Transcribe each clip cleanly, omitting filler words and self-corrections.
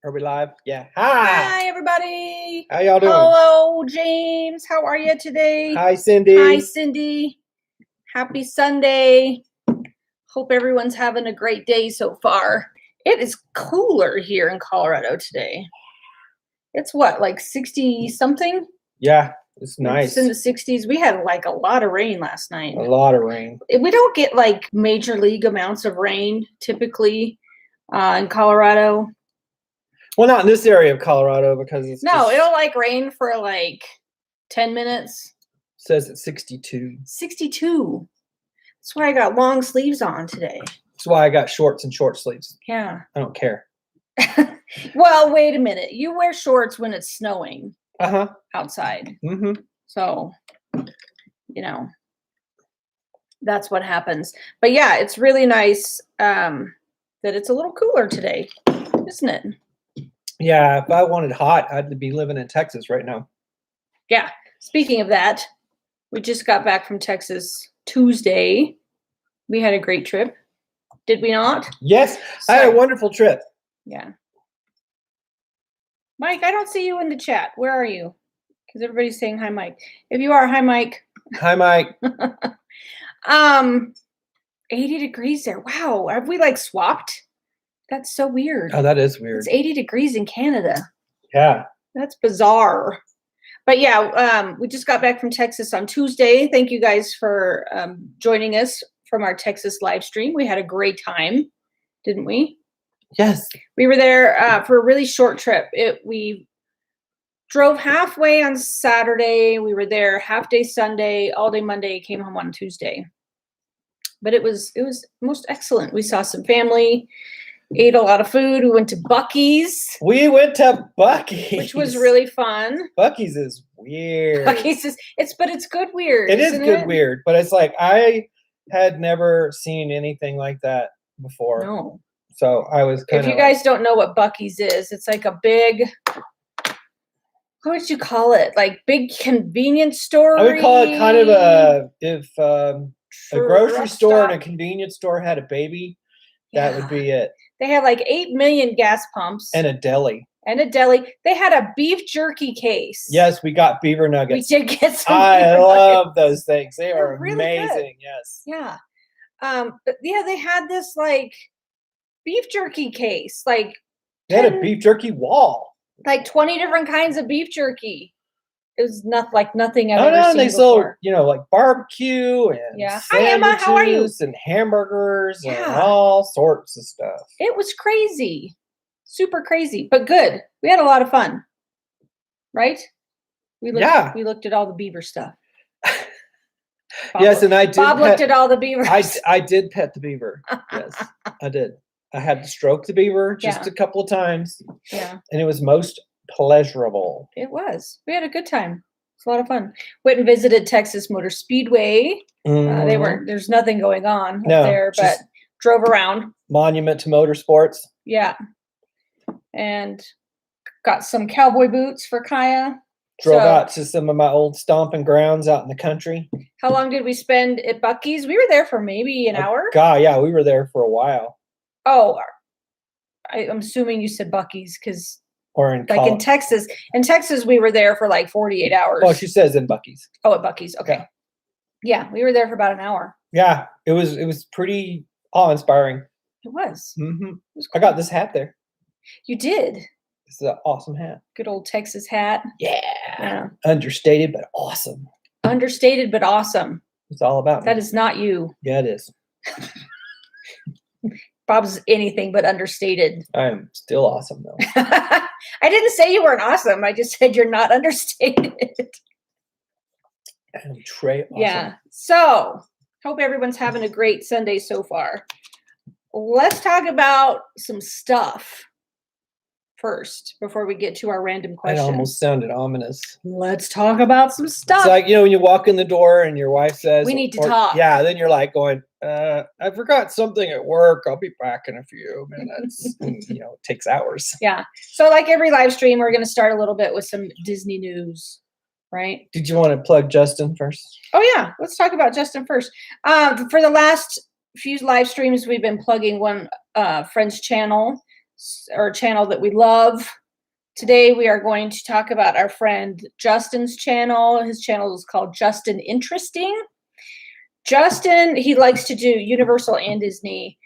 Are we live? Yeah. Hi. Hi, everybody. How y'all doing? Hello, James. How are you today? Hi, Cindy. Hi, Cindy. Happy Sunday. Hope everyone's having a great day so far. It is cooler here in Colorado today. It's what, like 60 something? Yeah, it's nice. It's in the 60s. We had like a lot of rain last night. A lot of rain. We don't get like major league amounts of rain typically in Colorado. Well, not in this area of Colorado because it's it'll like rain for like 10 minutes. Says it's 62. 62. That's why I got long sleeves on today. That's why I got shorts and short sleeves. Yeah. I don't care. Well, wait a minute. You wear shorts when it's snowing outside. Mm-hmm. So, that's what happens. But yeah, it's really nice that it's a little cooler today, isn't it? Yeah, if I wanted hot, I'd be living in Texas right now. Yeah. Speaking of that, we just got back from Texas Tuesday. We had a great trip. Did we not? Yes, I had a wonderful trip. Yeah. Mike, I don't see you in the chat. Where are you? Because everybody's saying hi, Mike. If you are, hi, Mike. Hi, Mike. 80 degrees there. Wow. Have we like swapped? That's so weird. Oh, that is weird. It's 80 degrees in Canada. Yeah. That's bizarre. But yeah, we just got back from Texas on Tuesday. Thank you guys for joining us from our Texas live stream. We had a great time, didn't we? Yes. We were there for a really short trip. We drove halfway on Saturday. We were there half day Sunday, all day Monday, came home on Tuesday. But it was most excellent. We saw some family, ate a lot of food. We went to Buc-ee's. We went to Buc-ee's, which was really fun. Buc-ee's is weird. Buc-ee's it's good weird. It is good weird, but it's like I had never seen anything like that before. No. So I was kind of. If you guys don't know what Buc-ee's is, it's like a big. What would you call it? Like big convenience store? I would call it kind of a grocery store and a convenience store had a baby. That would be it. They had like 8 million gas pumps. And a deli. They had a beef jerky case. Yes, we got beaver nuggets. We did get some. I love those things. They are really amazing. Good. Yes. Yeah. But yeah, they had this like beef jerky case. Like they had a beef jerky wall. Like 20 different kinds of beef jerky. It was nothing I've ever seen they before. sold, like barbecue and Hi Emma, how are you? And hamburgers and all sorts of stuff. It was crazy, super crazy, but good. We had a lot of fun, right? We looked at all the beaver stuff. Yes, and I did. Bob looked at all the beavers. I did pet the beaver. Yes, I did. I had to stroke the beaver just a couple of times. Yeah. And it was most pleasurable. It was. We had a good time. It's a lot of fun. Went and visited Texas Motor Speedway. There's nothing going on up there, but drove around. Monument to Motorsports. Yeah. And got some cowboy boots for Kaya. Drove out to some of my old stomping grounds out in the country. How long did we spend at Buc-ee's? We were there for maybe an hour. God, yeah, we were there for a while. Oh, I'm assuming you said Buc-ee's because in Texas. In Texas, we were there for like 48 hours. Well, she says in Buc-ee's. Oh, at Buc-ee's. Okay. Yeah, we were there for about an hour. Yeah, it was pretty awe-inspiring. It was. Mm-hmm. It was I cool. got this hat there. You did? It's an awesome hat. Good old Texas hat. Yeah. Understated, but awesome. Understated, but awesome. It's all about me. That is not you. Yeah, it is. Bob's anything but understated. I'm still awesome, though. I didn't say you weren't awesome. I just said you're not understated. I'm Trey awesome. Yeah. So, hope everyone's having a great Sunday so far. Let's talk about some stuff first before we get to our random questions. That almost sounded ominous. Let's talk about some stuff. It's like, when you walk in the door and your wife says, we need to talk. Yeah, then you're like going, I forgot something at work. I'll be back in a few minutes. It takes hours. Yeah. So like every live stream, we're going to start a little bit with some Disney news, right? Did you want to plug Justin first? Oh, yeah. Let's talk about Justin first. For the last few live streams, we've been plugging one friend's channel. or a channel that we love. Today we are going to talk about our friend Justin's channel. His channel is called Justin Interesting. Justin, he likes to do Universal and Disney.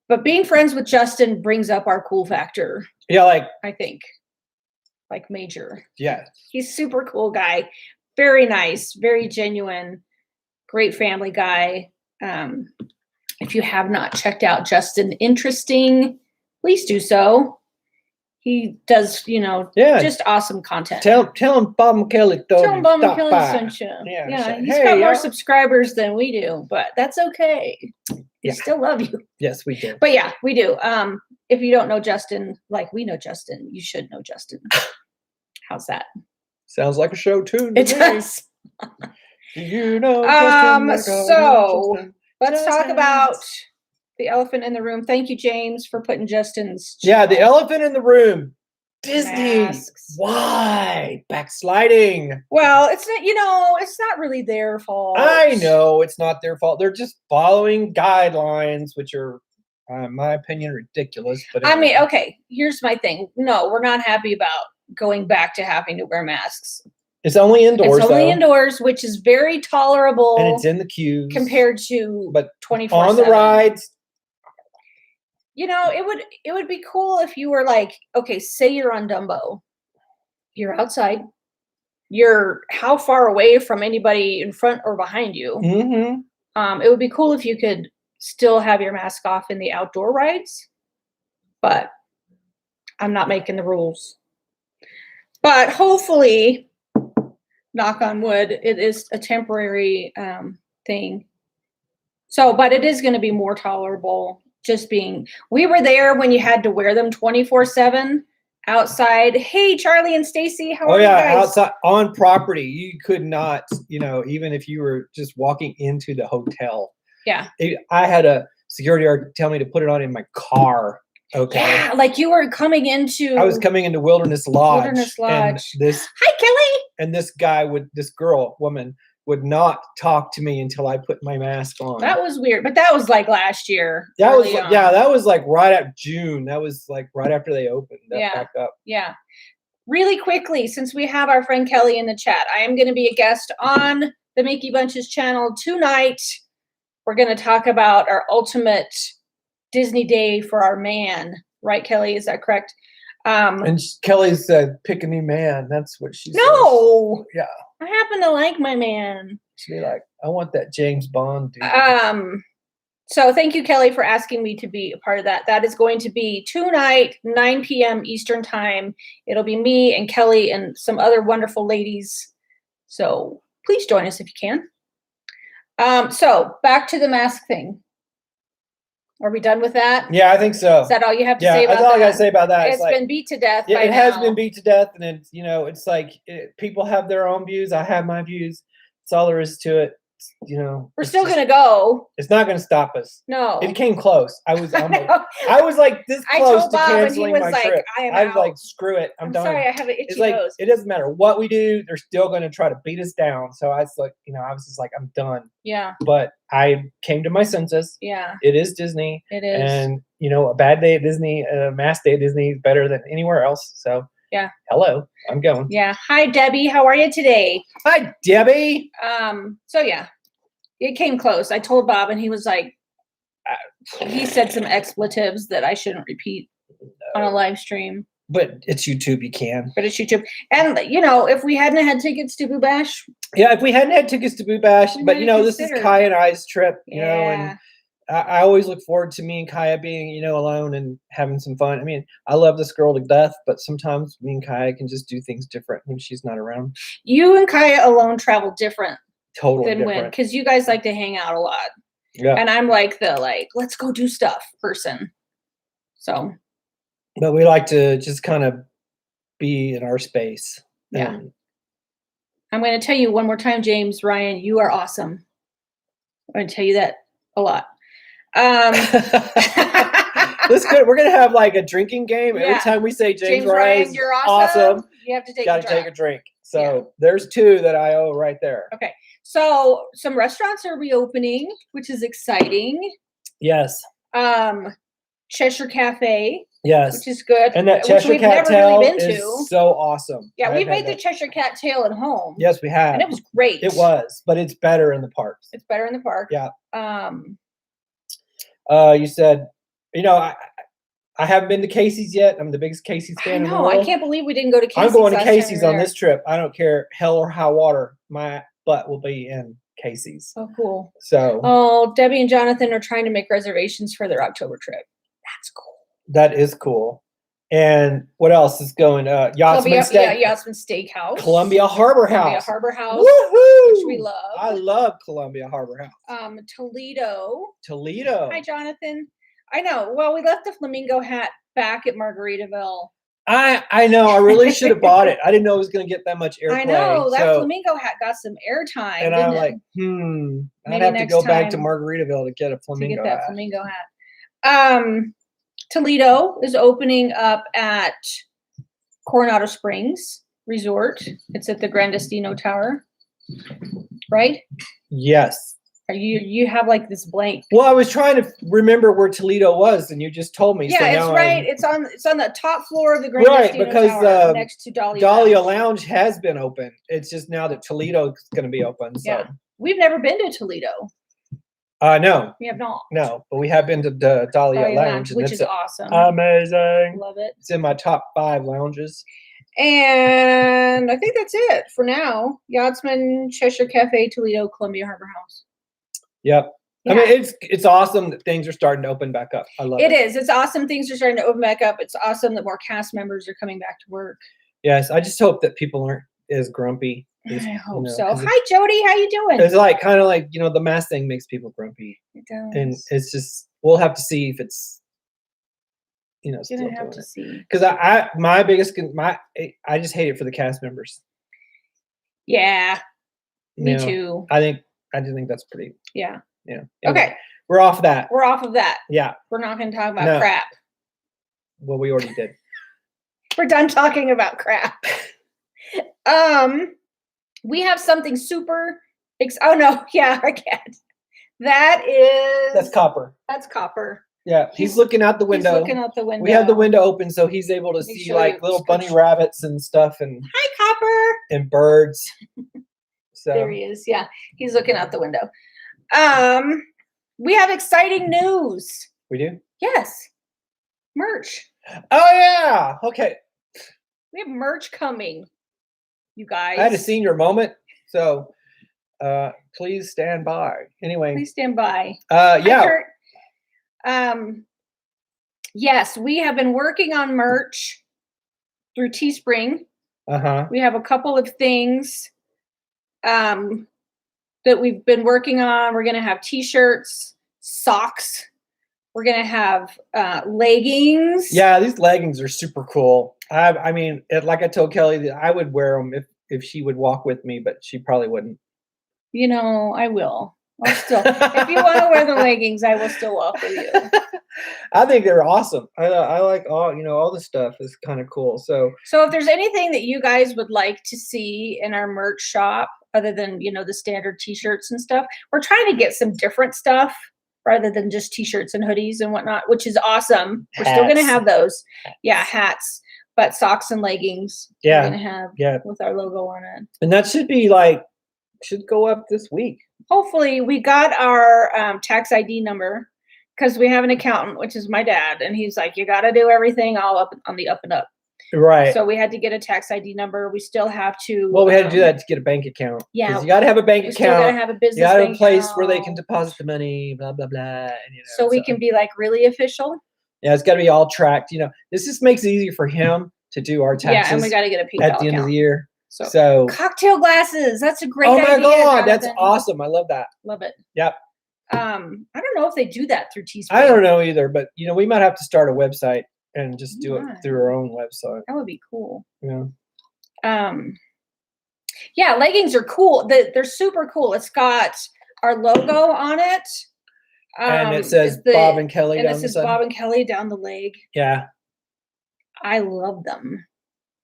But being friends with Justin brings up our cool factor. Yeah, like I think. Like major. Yeah. He's super cool guy. Very nice, very genuine, great family guy. If you have not checked out Justin Interesting, please do so. He does, just awesome content. Tell him Bob and Kelly Tell him Bob and Kelly sent you. Yeah, he's got more subscribers than we do, but that's okay. We still love you. Yes, we do. But yeah, we do. If you don't know Justin, like we know Justin, you should know Justin. How's that? Sounds like a show too. It does. Do you know Justin? So let's talk about the elephant in the room. Thank you, James, for putting Justin's. Yeah, the elephant in the room. Disney. Masks. Why backsliding? Well, it's not. It's not really their fault. I know it's not their fault. They're just following guidelines, which are, in my opinion, ridiculous. But I mean, okay. Here's my thing. No, we're not happy about going back to having to wear masks. It's only indoors. It's only indoors, which is very tolerable. And it's in the queues compared to 24/7 on the rides. It would be cool if you were like, okay, say you're on Dumbo, you're outside, you're how far away from anybody in front or behind you. Mm-hmm. It would be cool if you could still have your mask off in the outdoor rides, but I'm not making the rules. But hopefully, knock on wood, it is a temporary thing. So, but it is going to be more tolerable. We were there when you had to wear them 24/7 outside. Hey, Charlie and Stacy, how are you guys? Outside on property. You could not, even if you were just walking into the hotel. Yeah. I had a security guard tell me to put it on in my car. Okay. Yeah, like you were coming into. I was coming into Wilderness Lodge. And Hi, Kelly. And this woman would not talk to me until I put my mask on. That was weird, but that was like last year. That was like right at June. That was like right after they opened back up. Yeah. Really quickly, since we have our friend Kelly in the chat, I am going to be a guest on the Mickey Bunches channel tonight. We're going to talk about our ultimate Disney day for our man. Right, Kelly? Is that correct? And Kelly's pick a new man. That's what she says. No. Yeah. I happen to like my man. She'd be like, I want that James Bond dude. So thank you, Kelly, for asking me to be a part of that. That is going to be tonight, 9 p.m. Eastern time. It'll be me and Kelly and some other wonderful ladies. So please join us if you can. So back to the mask thing. Are we done with that? Yeah, I think so. Is that all you have to say about that? That's all I got to say about that. It's been beat to death. Yeah, it has been beat to death. And it's, it's like people have their own views. I have my views. That's all there is to it. We're still going to go. It's not going to stop us. No. It came close. I was like this close to canceling my trip. I was like, screw it. I'm done. Sorry, I have an itchy it's like, nose. It doesn't matter what we do. They're still going to try to beat us down. So I was like, I was just like, I'm done. Yeah. But I came to my senses. Yeah. It is Disney. It is. And, a bad day at Disney, a mask day at Disney is better than anywhere else. So. Yeah. Hello. I'm going. Yeah. Hi, Debbie. How are you today? Hi, Debbie. So yeah, it came close. I told Bob and he was like, he said some expletives that I shouldn't repeat on a live stream. But it's YouTube. You can. But it's YouTube. And, if we hadn't had tickets to Boo Bash. Yeah, if we hadn't had tickets to Boo Bash. But, this is Kaya and I's trip, and I always look forward to me and Kaya being, alone and having some fun. I mean, I love this girl to death, but sometimes me and Kaya can just do things different when she's not around. You and Kaya alone travel different. Totally different. Because you guys like to hang out a lot. Yeah. And I'm like let's go do stuff person. So. But we like to just kind of be in our space. Yeah. I'm going to tell you one more time, James Ryan, you are awesome. I'm going to tell you that a lot. This good. We're gonna have like a drinking game every time we say James Ryan, you're awesome. You have to take a drink. So there's two that I owe right there. Okay. So some restaurants are reopening, which is exciting. Yes. Cheshire Cafe Yes. Which is good. And that which Cheshire we've Cat never tail really been is to. so awesome. Yeah, I've we've had made the that. Cheshire Cat tail at home. Yes, we have. And it was great. It was, but it's better in the parks. It's better in the park. Yeah. You said, I haven't been to Casey's yet. I'm the biggest Casey's fan in the world. I can't believe we didn't go to Casey's. I'm going to Casey's on this trip. I don't care hell or high water. My butt will be in Casey's. Oh, cool. So. Debbie and Jonathan are trying to make reservations for their October trip. That's cool. That is cool. And what else is going? Yachtsman Steakhouse. Columbia Harbor House. Columbia Harbor House. Woohoo! Which we love. I love Columbia Harbor House. Toledo. Hi, Jonathan. I know. Well, we left the flamingo hat back at Margaritaville. I know. I really should have bought it. I didn't know it was going to get that much airplay. I know. That flamingo hat got some airtime. And I'm like, I'd have to go back to Margaritaville to get a flamingo hat. Flamingo hat. Toledo is opening up at Coronado Springs Resort. It's at the Gran Destino Tower, right? Yes. You have like this blank. Well, I was trying to remember where Toledo was, and you just told me. Yeah, so it's right. It's on the top floor of the Gran Destino because Tower, next to Dahlia Lounge has been open. It's just now that Toledo is going to be open. So. Yeah, we've never been to Toledo. No. We have not. No, but we have been to the Dahlia Lounge, which is awesome. Amazing. Love it. It's in my top 5 lounges. And I think that's it for now. Yachtsman, Cheshire Cafe, Toledo, Columbia Harbor House. Yep. Yeah. I mean, it's awesome that things are starting to open back up. I love it. It is. It's awesome things are starting to open back up. It's awesome that more cast members are coming back to work. Yes, I just hope that people aren't as grumpy. I hope so. Hi, Jody. How you doing? It's like kind of like the mask thing makes people grumpy. It does. And it's just we'll have to see if it's still gonna have doing to it. see. Because I just hate it for the cast members. Yeah. Me too. I just think that's pretty. Yeah. Yeah. Anyway, okay. We're off that. Yeah. We're not going to talk about crap. Well, we already did. We're done talking about crap. We have something super. Oh no! Yeah, I can't. That's Copper. That's Copper. Yeah, he's looking out the window. He's looking out the window. We have the window open, so he's able to see like little bunny rabbits and stuff, and hi, Copper. And birds. So there he is. Yeah, he's looking out the window. We have exciting news. We do? Yes. Merch. Oh yeah. Okay. We have merch coming. You guys. I had a senior moment, so please stand by. Anyway. Please stand by. Yeah. Yes, we have been working on merch through Teespring. We have a couple of things that we've been working on. We're going to have t-shirts, socks. We're going to have leggings. Yeah, these leggings are super cool. I mean, like I told Kelly, I would wear them if she would walk with me, but she probably wouldn't. I will. I'll still. If you want to wear the leggings, I will still walk with you. I think they're awesome. I like all the stuff is kind of cool. So if there's anything that you guys would like to see in our merch shop, other than the standard t-shirts and stuff, we're trying to get some different stuff rather than just t-shirts and hoodies and whatnot, which is awesome. We're still going to have those. Yeah, hats, but socks and leggings. Yeah, we're going to have with our logo on it. And that should go up this week. Hopefully. We got our tax ID number because we have an accountant, which is my dad, and he's like, you got to do everything all up on the up and up. Right. So we had to get a tax ID number. We still have to. Well, we had to do that to get a bank account. Yeah. You got to have a bank account. Still got to have a business. You got to have a place account. where they can deposit the money, blah, blah, blah. And, so we can be like really official. Yeah, it's got to be all tracked. This just makes it easier for him to do our taxes. Yeah, and we got to get a PayPal at the end account. of the year. So cocktail glasses. That's a great idea. Oh my God, that's awesome. I love that. Love it. Yep. I don't know if they do that through Teespring. I don't know either, but we might have to start a website and just do it through our own website. That would be cool. Yeah. Yeah, leggings are cool. They're super cool. It's got our logo on it. And it says Bob and Kelly down the side. And it says Bob and Kelly down the leg. Yeah. I love them.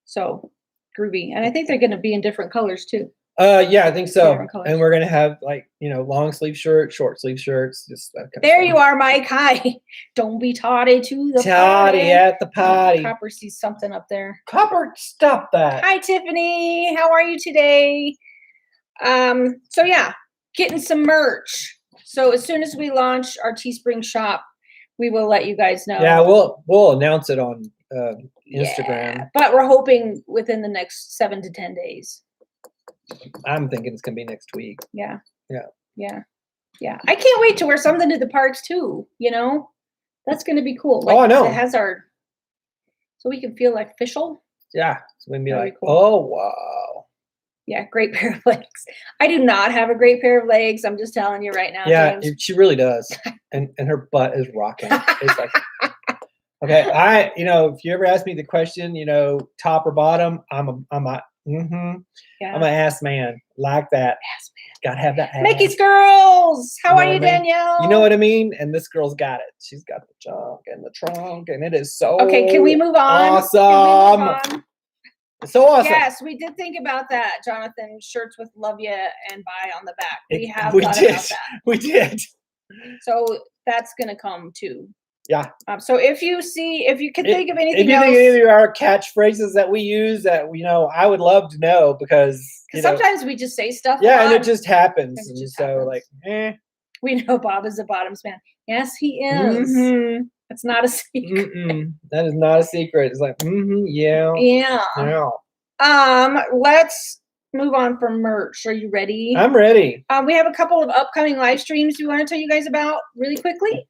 So groovy. And I think they're going to be in different colors too. Yeah, I think so. Different colors. And we're gonna have like, long sleeve shirts, short sleeve shirts, just that kind of There stuff. you are, Mike. Hi. Don't be taughty to the Toddy party. at the potty. Copper sees something up there. Copper, stop that. Hi, Tiffany. How are you today? So yeah, getting some merch. So as soon as we launch our Teespring shop, we will let you guys know. Yeah, we'll announce it on Instagram. Yeah, but we're hoping within the next 7 to 10 days. I'm thinking it's gonna be next week. Yeah. Yeah. Yeah. Yeah. I can't wait to wear something to the parks too, That's gonna be cool. I know. It has so we can feel like official. Yeah. It's gonna be That'd like, be cool. oh wow. Yeah, great pair of legs. I do not have a great pair of legs. I'm just telling you right now. Yeah, James. she really does. And her butt is rocking. It's like, okay, if you ever ask me the question, top or bottom, I'm a ass man like that. Ass man. Gotta have that ass. Mickey's girls. How are you, what I mean? Danielle? You know what I mean? And this girl's got it. She's got the junk and the trunk, and it is so Okay, can we move on? awesome. Can we move on? It's so awesome. Yes, we did think about that, Jonathan. Shirts with "Love Ya" and "Bye" on the back. We have we thought did. about that. We did. So that's gonna come too. Yeah. So if you can think of anything if you else, think any of our catchphrases that we use that I would love to know because sometimes we just say stuff. Yeah, and it just happens. It And just so happens. We know Bob is a bottoms man. Yes, he is. Mm-hmm. It's not a secret. That is not a secret. It's like, yeah. Yeah. Let's move on from merch. Are you ready? I'm ready. We have a couple of upcoming live streams we want to tell you guys about really quickly.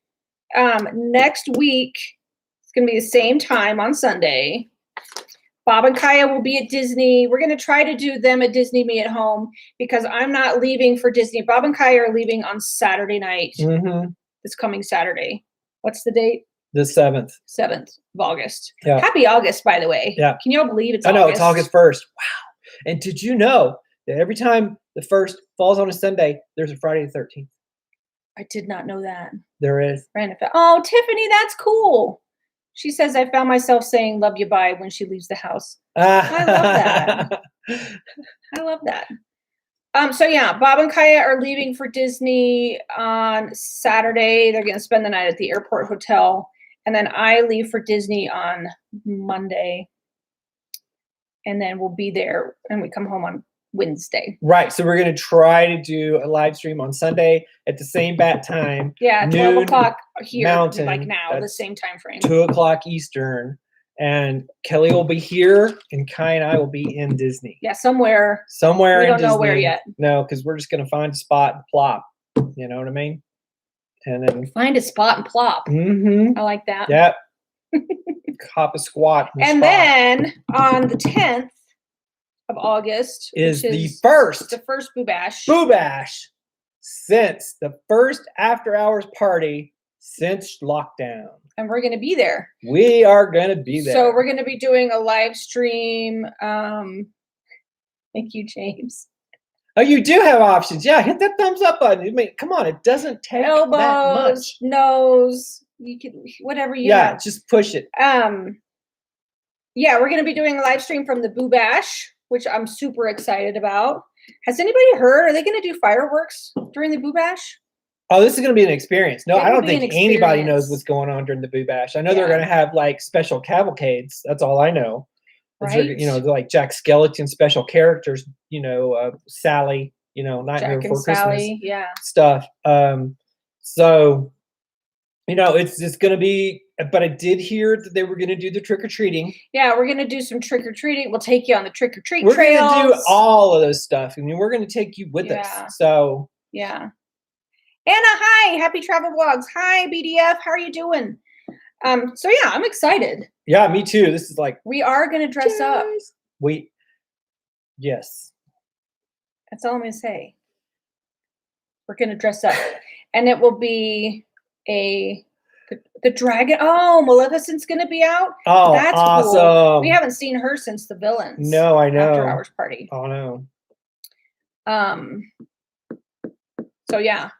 Next week, it's going to be the same time on Sunday. Bob and Kaya will be at Disney. We're going to try to do them at Disney, me at home, because I'm not leaving for Disney. Bob and Kaya are leaving on Saturday night. This coming Saturday. What's the date? The 7th. 7th of August. Yeah. Happy August, by the way. Yeah. Can y'all believe it's I know, August? it's August 1st. Wow. And did you know that every time the 1st falls on a Sunday, there's a Friday the 13th? I did not know that. There is. Oh, Tiffany, that's cool. She says, I found myself saying "love you, bye" when she leaves the house. I love that. I love that. So yeah, Bob and Kaya are leaving for Disney on Saturday. They're going to spend the night at the airport hotel. And then I leave for Disney on Monday. And then we'll be there and we come home on Wednesday. Right. So we're going to try to do a live stream on Sunday at the same bat time. Yeah, 12 o'clock here, Mountain, like now, the same time frame. 2 o'clock Eastern. And Kelly will be here and Kai and I will be in Disney. Yeah, somewhere. Somewhere we in don't Disney. know where yet. No, because we're just going to find a spot and plop. You know what I mean? And then find a spot and plop. I like that. Yep. Cop a squat. And then on the 10th of August is the first Boo Bash. Boo Bash since the first after hours party since lockdown. And we're going to be there. We are going to be there. So we're going to be doing a live stream. Thank you, James. Oh, you do have options. Yeah, hit that thumbs up button. I mean, come on, it doesn't take that much. Elbows, nose, you can whatever you have. Yeah, just push it. Yeah, we're going to be doing a live stream from the Boo Bash, which I'm super excited about. Has anybody heard? Are they going to do fireworks during the Boo Bash? Oh, this is going to be an experience. No, I don't think anybody knows what's going on during the Boo Bash. I know they're going to have like special cavalcades. That's all I know. Right. Like Jack Skellington special characters, Sally, Nightmare Before Christmas Sally, stuff. So, it's just going to be, but I did hear that they were going to do the trick-or-treating. Yeah, we're going to do some trick-or-treating. We'll take you on the trick-or-treat trails. We're going to do all of those stuff. I mean, we're going to take you with us. So. Yeah. Anna, hi. Happy travel vlogs. Hi, BDF. How are you doing? So yeah, I'm excited. Yeah, me too. This is like we are gonna dress up. Yes. That's all I'm gonna say. We're gonna dress up. And it will be the dragon. Oh, Maleficent's gonna be out. Oh, that's awesome. Cool. We haven't seen her since the Villains. No, I know. After Hours party. Oh no. So yeah.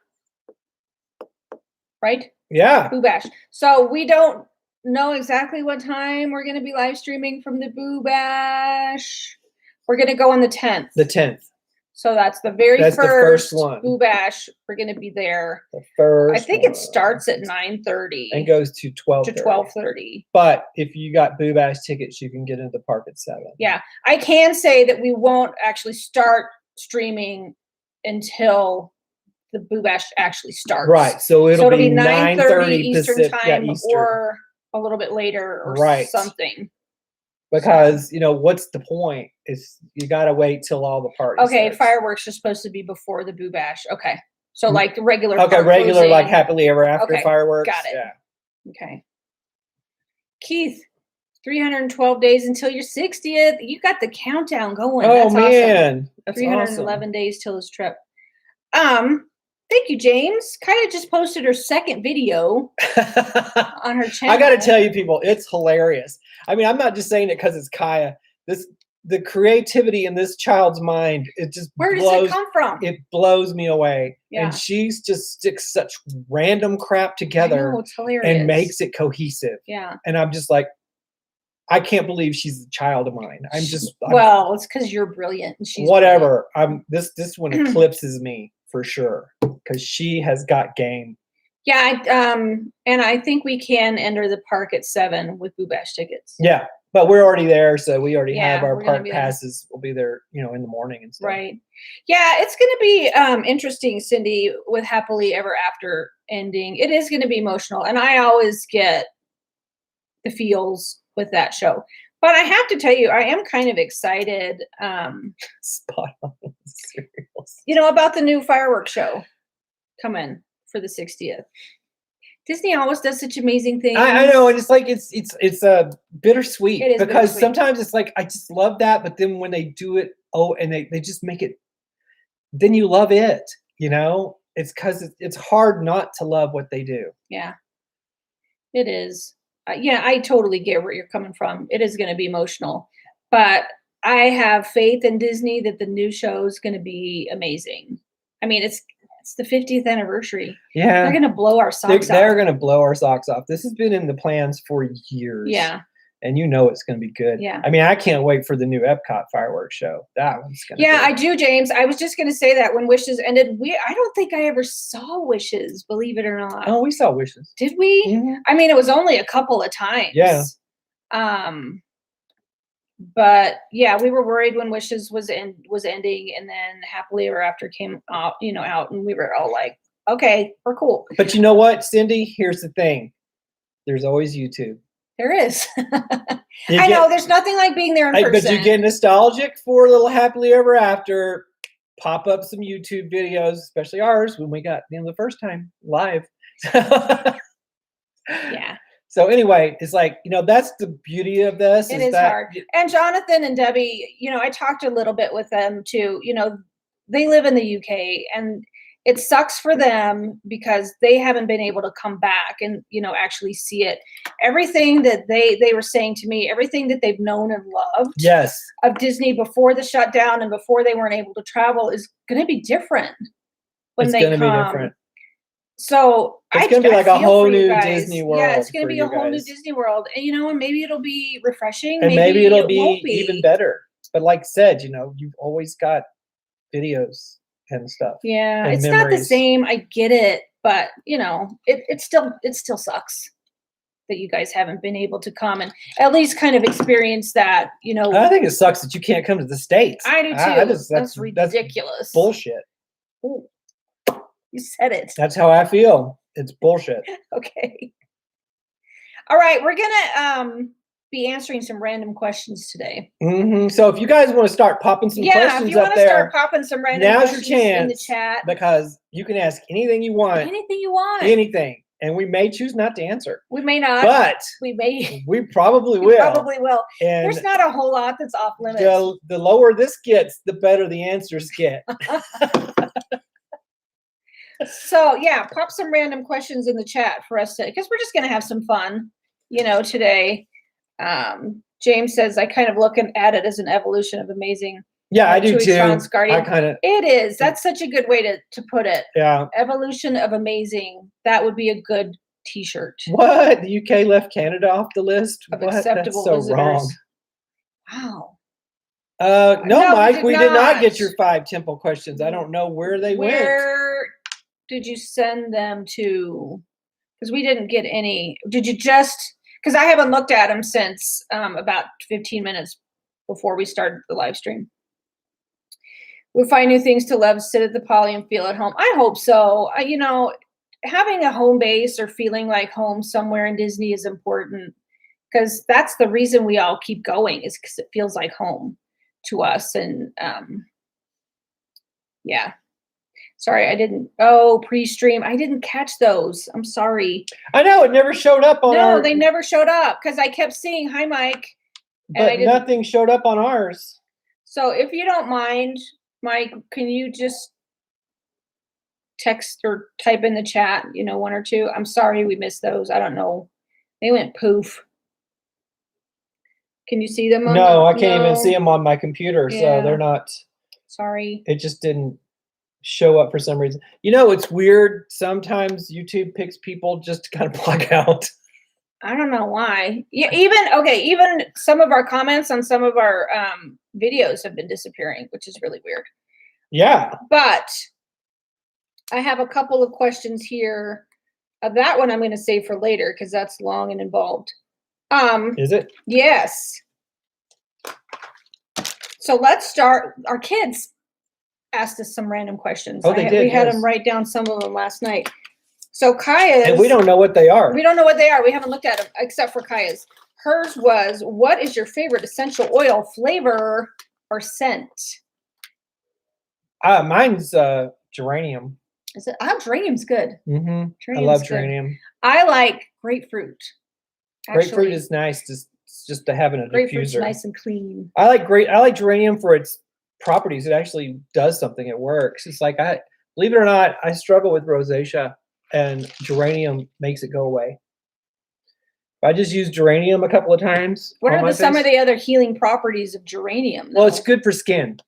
Right? Yeah. Boo Bash. So we don't know exactly what time we're going to be live streaming from the Boo Bash. We're going to go on the 10th. The 10th. So that's the very That's the first first one. Boo Bash. We're going to be there. The first I think one. it starts at 9:30 and goes to 12:30. to 12:30. But if you got Boo Bash tickets, you can get into the park at 7. Yeah, I can say that we won't actually start streaming until the Boo Bash actually starts. Right. So it'll be be 9:30 Eastern Pacific, time, Eastern. or a little bit later, or Right. something. Because what's the point? Is you gotta wait till all the parties. Okay, starts. fireworks are supposed to be before the Boo Bash. Okay, so like the regular. Okay, park regular closing. like happily ever after Okay, fireworks. got it. Yeah. Okay. Keith, 312 days until your 60th. You got the countdown going. Oh That's awesome. awesome. That's 311 days till this trip. Thank you, James. Kaya just posted her second video awesome. on her channel. I got to tell you, people, it's hilarious. I mean, I'm not just saying it because it's Kaya. The creativity in this child's mind, it just Where does it come from? It blows me away. Yeah. And she's just sticks such random crap together I know, it's hilarious. and makes it cohesive. Yeah. And I'm just like, I can't believe she's a child of mine. Well, it's because you're brilliant and she's whatever. This one eclipses me for sure because she has got game. Yeah, and I think we can enter the park at 7 with Boo Bash tickets. Yeah, but we're already there, so we already have our we're gonna park be there. passes. We'll be there, in the morning and stuff. Right. Yeah, it's going to be interesting, Cindy, with Happily Ever After ending. It is going to be emotional, and I always get the feels with that show. But I have to tell you, I am kind of excited. Spot on. Serious. About the new fireworks show coming for the 60th. Disney always does such amazing things. I know, and it's like it's a bittersweet. It is because bittersweet. Sometimes it's like I just love that, but then when they do it, and they just make it, then you love it. It's because it's hard not to love what they do. Yeah, it is. Yeah, I totally get where you're coming from. It is going to be emotional, but I have faith in Disney that the new show is going to be amazing. I mean, it's the 50th anniversary. Yeah. They're going to blow our socks off. They're going to blow our socks off. This has been in the plans for years. Yeah. And it's going to be good. Yeah. I mean, I can't wait for the new Epcot fireworks show. That one's going to I do, James. I was just going to say that when Wishes ended, I don't think I ever saw Wishes, believe it or not. Oh, we saw Wishes. Did we? Mm-hmm. I mean, it was only a couple of times. Yeah. But yeah, we were worried when Wishes was ending, and then Happily Ever After came out, and we were all like, okay, we're cool. But you know what, Cindy? Here's the thing. There's always YouTube. There is. I know, there's nothing like being there in person. But you get nostalgic for a little Happily Ever After. Pop up some YouTube videos, especially ours, when we got the first time live. Yeah. So anyway, it's like, that's the beauty of this. It is hard. And Jonathan and Debbie, I talked a little bit with them too. They live in the UK, and it sucks for them because they haven't been able to come back and, actually see it. Everything that they were saying to me, everything that they've known and loved yes, of Disney before the shutdown and before they weren't able to travel is going to be different when they come. It's going to be different. So it's going to be like a whole new Disney world. Yeah, it's going to be a whole new Disney world. And, and maybe it'll be refreshing. And maybe it'll be even better. But like I said, you've always got videos and stuff. Yeah, it's not the same. I get it. But, it still sucks that you guys haven't been able to come and at least kind of experience that, I think it sucks that you can't come to the States. I do too. That's ridiculous. That's bullshit. Ooh. You said it. That's how I feel. It's bullshit. Okay. All right. We're going to be answering some random questions today. Mm-hmm. So if you guys want to start popping some questions up there. Yeah, if you want to start popping some random questions in the chat. Because you can ask anything you want. Anything you want. Anything. And we may choose not to answer. We may not. But we may. We probably will. Probably will. And there's not a whole lot that's off limits. The lower this gets, the better the answers get. So yeah, pop some random questions in the chat for us because we're just going to have some fun, today. James says, I kind of look at it as an evolution of Amazing. Yeah, I do too. It is. That's such a good way to put it. Yeah. Evolution of Amazing. That would be a good t-shirt. What? The UK left Canada off the list? Of what? acceptable That's so visitors. wrong. Wow. No, No, Mike, we did not not. get your 5 temple questions. I don't know where they went. Where did you send them to? Because we didn't get any. Did you just? Because I haven't looked at them since about 15 minutes before we started the live stream. We'll find new things to love, sit at the poly and feel at home. I hope so. You know, having a home base or feeling like home somewhere in Disney is important, because that's the reason we all keep going, is because it feels like home to us. And yeah. Sorry, I didn't. Oh, pre-stream. I didn't catch those. I'm sorry. I know it never showed up on No, they never showed up because I kept seeing hi, Mike. But nothing showed up on ours. So if you don't mind, Mike, can you just text or type in the chat, you know, 1 or 2? I'm sorry we missed those. I don't know. They went poof. Can you see them? No, I can't even see them on my computer. Yeah. So they're not. Sorry. It just didn't show up for some reason. You know, it's weird. Sometimes YouTube picks people just to kind of block out. I don't know why. Yeah, even some of our comments on some of our videos have been disappearing, which is really weird. Yeah. But I have a couple of questions here. That one I'm going to save for later because that's long and involved. Is it? Yes. So let's start. Our kids asked us some random questions. Oh, they did. We had them write down some of them last night. So Kaya's. And we don't know what they are. We don't know what they are. We haven't looked at them except for Kaya's. Hers was, what is your favorite essential oil flavor or scent? Mine's geranium. Is it? Geranium's good. Mm-hmm. I love geranium. I like grapefruit. Actually. Grapefruit is nice just to have in a grapefruit's diffuser. Nice and clean. I like geranium for its properties. It actually does something. It works. It's like, believe it or not, I struggle with rosacea, and geranium makes it go away. I just used geranium a couple of times. What are some of the other healing properties of geranium, though? Well, it's good for skin.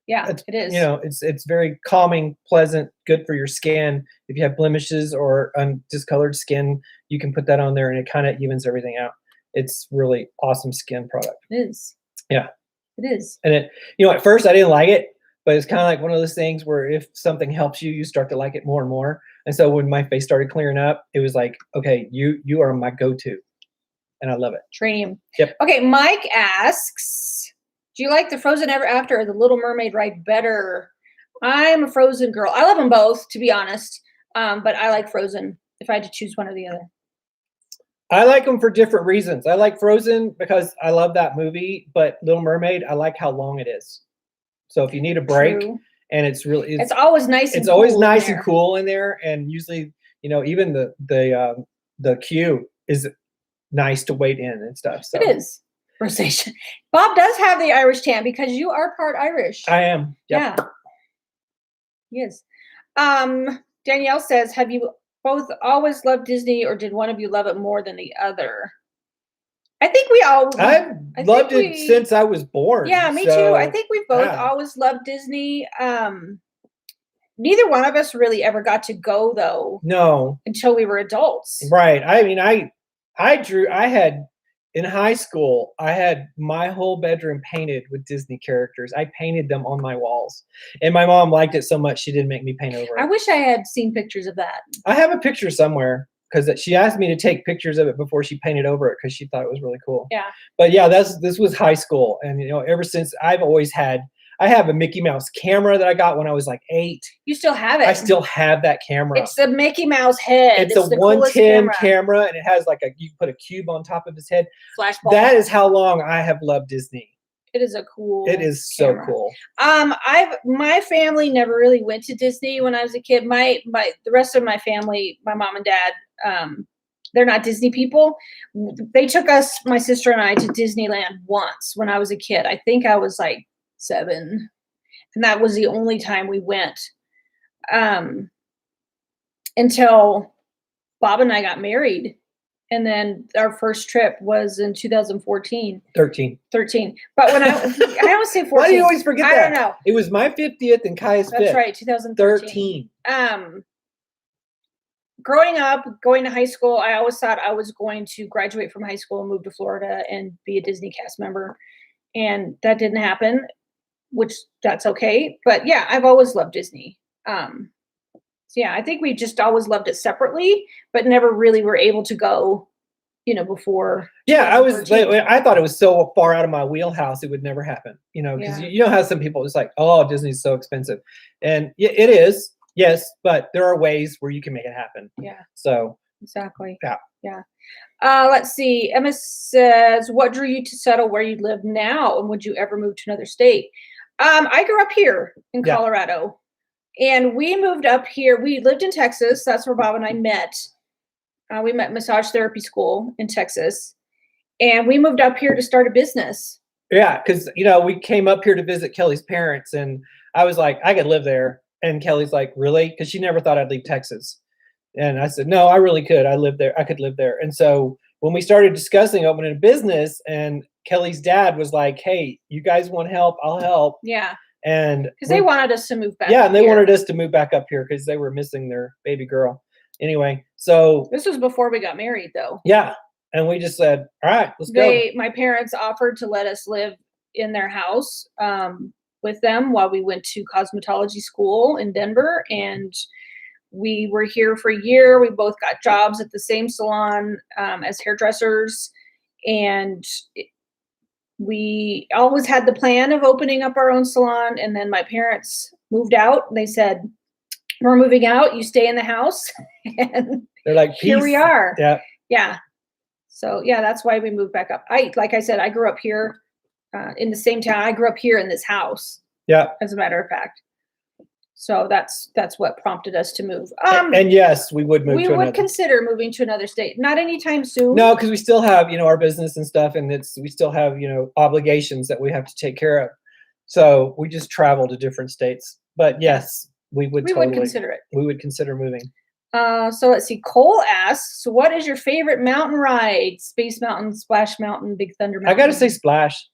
Yeah, it is. You know, it's very calming, pleasant, good for your skin. If you have blemishes or discolored skin, you can put that on there and it kind of evens everything out. It's really awesome skin product. It is. Yeah. It is. And it, you know, at first I didn't like it, but it's kind of like one of those things where if something helps you, you start to like it more and more. And so when my face started clearing up, it was like, okay, you are my go-to. And I love it. Geranium. Yep. Okay, Mike asks, do you like the Frozen Ever After or the Little Mermaid ride better? I'm a Frozen girl. I love them both, to be honest. But I like Frozen if I had to choose one or the other. I like them for different reasons. I like Frozen because I love that movie, but Little Mermaid, I like how long it is. So if you need a break, True. And it's always nice. It's always nice and cool in there, and usually, you know, even the queue is nice to wait in and stuff. So. It is. Rosacea. Bob does have the Irish tan because you are part Irish. I am. Yep. Yeah. Yes. Danielle says, have you both always loved Disney, or did one of you love it more than the other? I think we all. I've loved it since I was born. Yeah, me too. I think we've both always loved Disney. Neither one of us really ever got to go, though. No. Until we were adults. Right. I mean, I had in high school, I had my whole bedroom painted with Disney characters. I painted them on my walls. And my mom liked it so much she didn't make me paint over it. I wish I had seen pictures of that. I have a picture somewhere because she asked me to take pictures of it before she painted over it because she thought it was really cool. Yeah. But yeah, this was high school. And, you know, ever since I have a Mickey Mouse camera that I got when I was like 8. You still have it? I still have that camera. It's the Mickey Mouse head. It's a 110 camera, and it has like you put a cube on top of his head. Flashball. That is how long I have loved Disney. It is a cool. It is so cool. My family never really went to Disney when I was a kid. The rest of my family, my mom and dad, they're not Disney people. They took us, my sister and I, to Disneyland once when I was a kid. I think I was like 7, and that was the only time we went until Bob and I got married, and then our first trip was in 2014. 13. But when I always say 14. Why do you always forget that? I don't know. It was my 50th and Kaya's 5th. That's right, 2013. Growing up, going to high school, I always thought I was going to graduate from high school and move to Florida and be a Disney cast member. and that didn't happen, which that's okay. But yeah, I've always loved Disney. So yeah, I think we just always loved it separately, but never really were able to go, before. Yeah, 2013. I thought it was so far out of my wheelhouse it would never happen. Because Yeah. you know how some people it's like, oh, Disney's so expensive, and it is, yes, but there are ways where you can make it happen. Yeah, So exactly. yeah. Yeah. Let's see. Emma says, "What drew you to settle where you live now, and would you ever move to another state?" I grew up here in Yeah. Colorado, and we moved up here. We lived in Texas. That's where Bob and I met. We met massage therapy school in Texas, and we moved up here to start a business. Yeah, because we came up here to visit Kelly's parents, and I was like, I could live there, and Kelly's like, really? Because she never thought I'd leave Texas, and I said, no, I really could. I could live there. And so when we started discussing opening a business, and Kelly's dad was like, hey, you guys want help? I'll help. Yeah, and because they wanted us to move back. Yeah, and they here. wanted us to move back up here because they were missing their baby girl. Anyway, so This was before we got married, though. yeah. And we just said, all right, let's go. My parents offered to let us live in their house with them while we went to cosmetology school in Denver. And we were here for a year. We both got jobs at the same salon as hairdressers. And we always had the plan of opening up our own salon. And then my parents moved out. They said, we're moving out. You stay in the house. And they're like, peace. Here we are. Yeah. Yeah. So yeah, that's why we moved back up. Like I said, I grew up here in the same town. I grew up here in this house. Yeah. As a matter of fact. So that's what prompted us to move. And yes, we would move. We would consider moving to another state. Not anytime soon. No, because we still have our business and stuff, and we still have obligations that we have to take care of. So we just travel to different states. But yes, we would. We would consider it. We would consider moving. So let's see. Cole asks, "What is your favorite mountain ride? Space Mountain, Splash Mountain, Big Thunder Mountain?" I got to say Splash.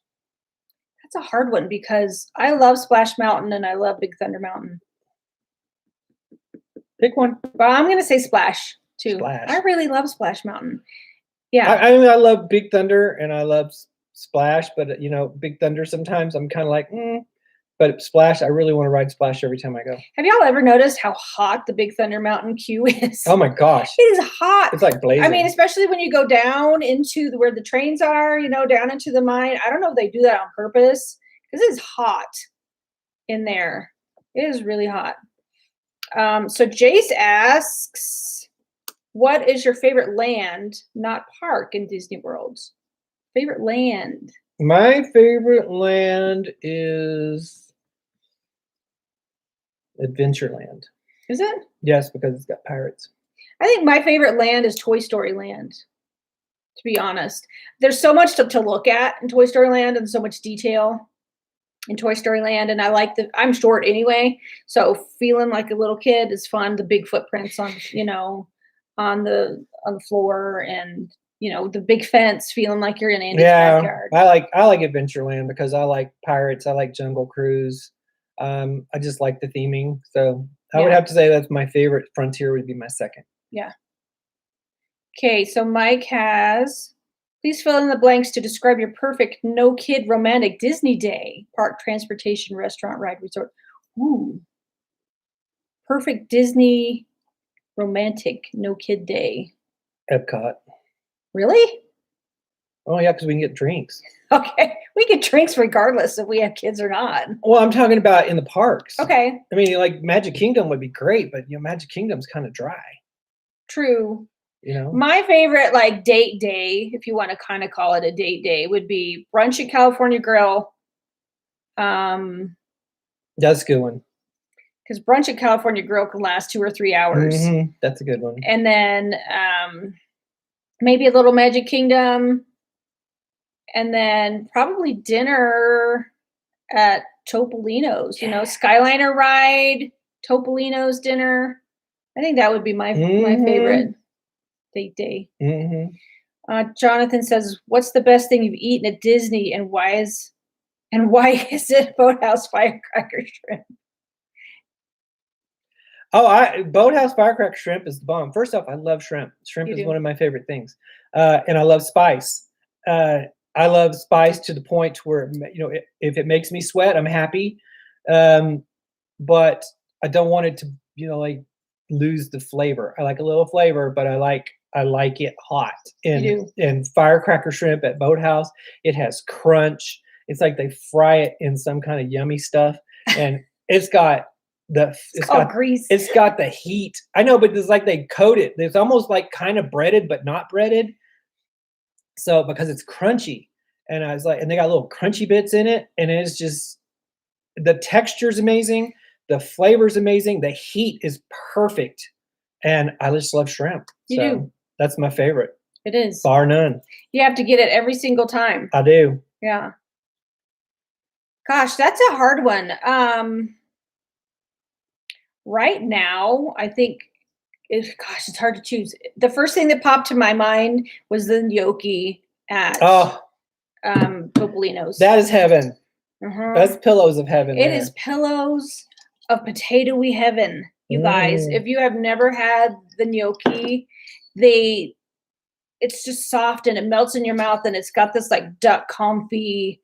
That's a hard one because I love Splash Mountain and I love Big Thunder Mountain. Pick one. But I'm going to say Splash too. Splash. I really love Splash Mountain. Yeah. I mean, I love Big Thunder and I love Splash, but Big Thunder sometimes I'm kind of like, But Splash, I really want to ride Splash every time I go. Have y'all ever noticed how hot the Big Thunder Mountain queue is? Oh my gosh. It is hot. It's like blazing. I mean, especially when you go down into where the trains are, down into the mine. I don't know if they do that on purpose because it's hot in there. It is really hot. So Jace asks, what is your favorite land, not park, in Disney World? Favorite land? My favorite land is Adventureland. Is it? Yes, because it's got pirates. I think my favorite land is Toy Story Land, to be honest. There's so much to look at in Toy Story Land and so much detail in Toy Story Land. And I'm short anyway, so feeling like a little kid is fun. The big footprints on the floor and the big fence, feeling like you're in Andy's backyard. I like Adventureland because I like pirates. I like Jungle Cruise. I just like the theming. So I would have to say that's my favorite. Frontier would be my second. Yeah. Okay, so Mike has, please fill in the blanks to describe your perfect no-kid romantic Disney day. Park, transportation, restaurant, ride, resort. Ooh. Perfect Disney romantic no-kid day. Epcot. Really? Oh, yeah, because we can get drinks. Okay. We get drinks regardless if we have kids or not. Well, I'm talking about in the parks. Okay. I mean, like Magic Kingdom would be great, but Magic Kingdom's kind of dry. True. My favorite date day, if you want to kind of call it a date day, would be brunch at California Grill. That's a good one. Because brunch at California Grill can last 2 or 3 hours. Mm-hmm. That's a good one. And then maybe a little Magic Kingdom. And then probably dinner at Topolino's, Skyliner ride, Topolino's dinner. I think that would be my favorite date day. Mm-hmm. Jonathan says, "What's the best thing you've eaten at Disney, and why is it Boathouse Firecracker Shrimp?" Oh, Boathouse Firecracker Shrimp is the bomb. First off, I love shrimp. Shrimp is one of my favorite things, and I love spice. I love spice to the point where, if it makes me sweat, I'm happy. But I don't want it to, like lose the flavor. I like a little flavor, but I like it hot. And firecracker shrimp at Boathouse, it has crunch. It's like they fry it in some kind of yummy stuff, and it's got grease. It's got the heat. I know, but it's like they coat it. It's almost like kind of breaded, but not breaded. So because it's crunchy, and I was like, and they got little crunchy bits in it, and it's just the texture's amazing, the flavor's amazing, the heat is perfect, and I just love shrimp. You do. That's my favorite. It is. Bar none. You have to get it every single time. I do. Yeah. Gosh, that's a hard one. Right now, I think it's hard to choose. The first thing that popped to my mind was the gnocchi at Topolino's. That is heaven. That's pillows of heaven. It is pillows of potatoey heaven, you guys. If you have never had the gnocchi, it's just soft and it melts in your mouth, and it's got this like duck confit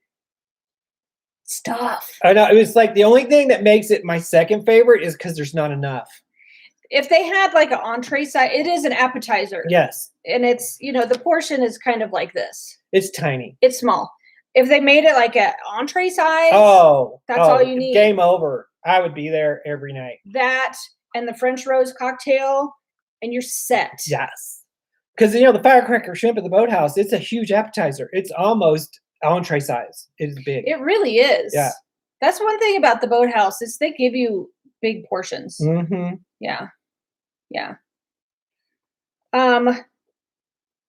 stuff. I know. It was like the only thing that makes it my second favorite is because there's not enough. If they had like an entree side, it is an appetizer. Yes. And it's, the portion is kind of like this. It's tiny. It's small. If they made it like an entree size, that's all you need. Game over. I would be there every night. That and the French rose cocktail, and you're set. Yes. Because, the firecracker shrimp at the Boathouse, it's a huge appetizer. It's almost entree size. It is big. It really is. Yeah. That's one thing about the Boathouse is they give you big portions. Mm-hmm. Yeah. Yeah.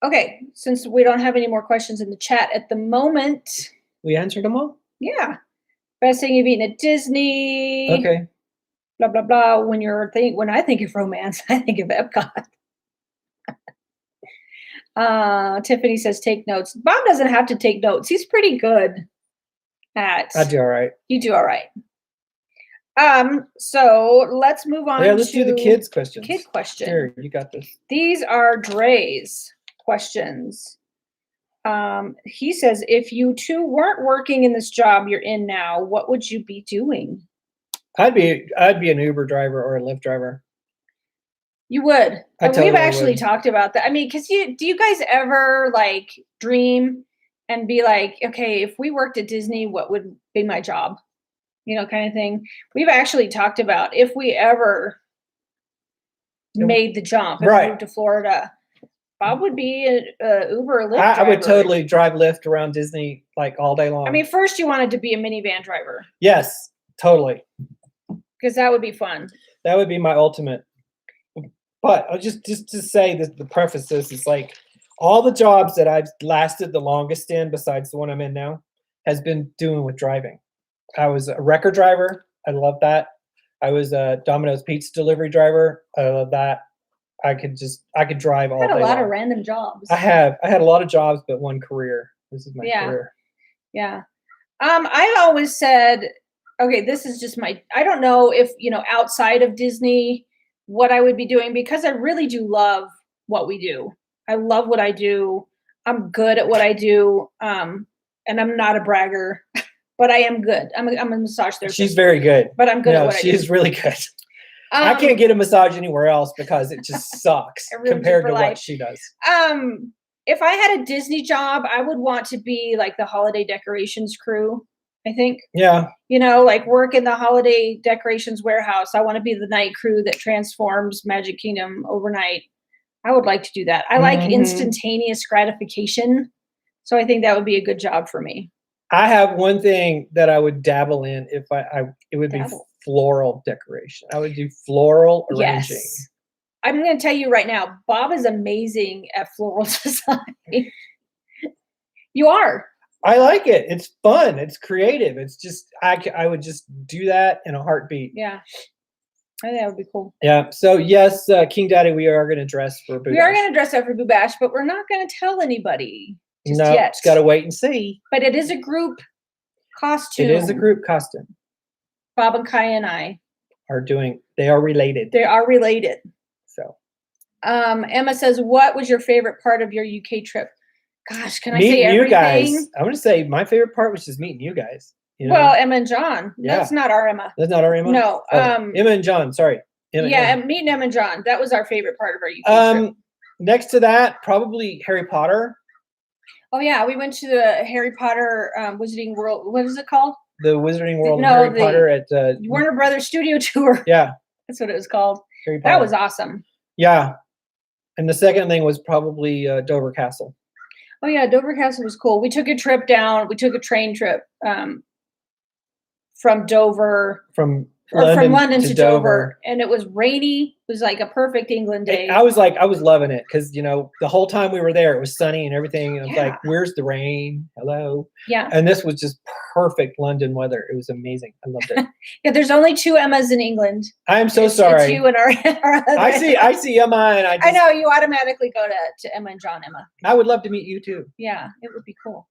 Okay. Since we don't have any more questions in the chat at the moment. We answered them all? Yeah. Best thing you've eaten at Disney. Okay. Blah, blah, blah. When I think of romance, I think of Epcot. Tiffany says, take notes. Bob doesn't have to take notes. He's pretty good at. I do all right. You do all right. So let's move on. Yeah, let's do the kids' questions. Kid question. Here, you got this. These are Dre's questions. He says, if you two weren't working in this job you're in now, what would you be doing? I'd be an Uber driver or a Lyft driver. You would. We've actually would. talked about that. I mean, do you guys ever like dream and be like, okay, if we worked at Disney, what would be my job? Kind of thing. We've actually talked about if we ever made the jump and moved to Florida, Bob would be a Uber or Lyft driver. I would totally drive Lyft around Disney like all day long. I mean, first you wanted to be a minivan driver. Yes, totally. Because that would be fun. That would be my ultimate. But just to say that the preface this is like all the jobs that I've lasted the longest in, besides the one I'm in now, has been doing with driving. I was a wrecker driver. I love that. I was a Domino's pizza delivery driver. I love that. I could drive all day long. I had a lot of random jobs. I had a lot of jobs, but one career. This is my career. Yeah. I always said, okay, this is just I don't know if, outside of Disney, what I would be doing, because I really do love what we do. I love what I do. I'm good at what I do. And I'm not a bragger, but I am good. I'm a massage therapist. She's very good. But I'm good at what I do. She is really good. I can't get a massage anywhere else because it just sucks compared to what she does. If I had a Disney job, I would want to be like the holiday decorations crew, I think. Yeah. Like work in the holiday decorations warehouse. I want to be the night crew that transforms Magic Kingdom overnight. I would like to do that. I like instantaneous gratification. So I think that would be a good job for me. I have one thing that I would dabble in if it would be floral decoration. I would do floral arranging. Yes. I'm going to tell you right now, Bob is amazing at floral design. You are. I like it. It's fun. It's creative. It's just, I would just do that in a heartbeat. Yeah. I think that would be cool. Yeah. So yes, King Daddy, we are going to dress for Boo Bash. We are going to dress up for Boo Bash, but we're not going to tell anybody just yet. Just got to wait and see. But it is a group costume. It is a group costume. Bob and Kaya and I they are related. They are related. So. Emma says, what was your favorite part of your UK trip? Gosh, can I say meeting you everything? guys. I'm gonna say my favorite part was just meeting you guys. You know? Well, Emma and John. Yeah. That's not our Emma. That's not our Emma. No. Emma and John. Sorry. Meeting Emma and John. That was our favorite part of our UK trip. Next to that, probably Harry Potter. Oh yeah, we went to the Harry Potter Wizarding World. What is it called? The Wizarding World of Harry Potter at Warner Brothers Studio Tour. Yeah, that's what it was called. Harry Potter. That was awesome. Yeah, and the second thing was probably Dover Castle. Oh yeah, Dover Castle was cool. We took a trip down. We took a train trip from Dover. From London to Dover, and it was rainy. It was like a perfect England day. I was loving it because the whole time we were there, it was sunny and everything. And I was like, "Where's the rain? Hello." Yeah. And this was just perfect London weather. It was amazing. I loved it. Yeah, there's only 2 Emmas in England. I am so sorry. It's you and our I see Emma, and I know you automatically go to Emma and John. Emma. I would love to meet you too. Yeah, it would be cool.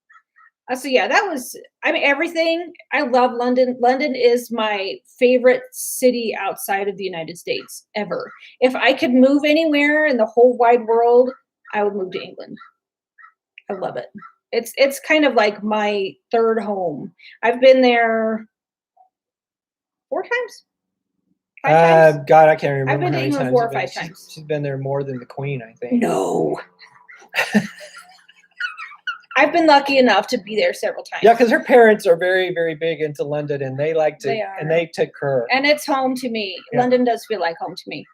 So yeah, that was, everything. I love London. London is my favorite city outside of the United States ever. If I could move anywhere in the whole wide world, I would move to England. I love it. It's kind of like my third home. I've been there 4 times. 5 times? God, I can't remember. I've been to England 4 or 5 times. She's been there more than the Queen, I think. No. I've been lucky enough to be there several times. Yeah, because her parents are very, very big into London, and they like to, and they take her. And it's home to me. Yeah. London does feel like home to me.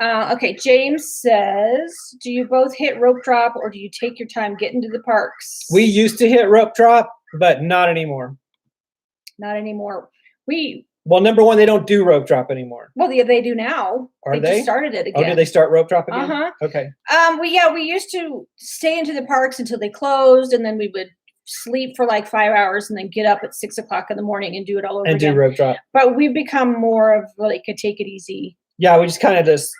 Okay, James says, do you both hit rope drop, or do you take your time getting to the parks? We used to hit rope drop, but not anymore. Not anymore. Well, number one, they don't do rope drop anymore. Well, yeah, they do now. They just started it again. Oh, did they start rope drop again? Uh-huh. Okay. We used to stay into the parks until they closed, and then we would sleep for like 5 hours and then get up at 6 o'clock in the morning and do it all over again. And do rope drop. But we've become more of like a take it easy. Yeah, we just kind of just,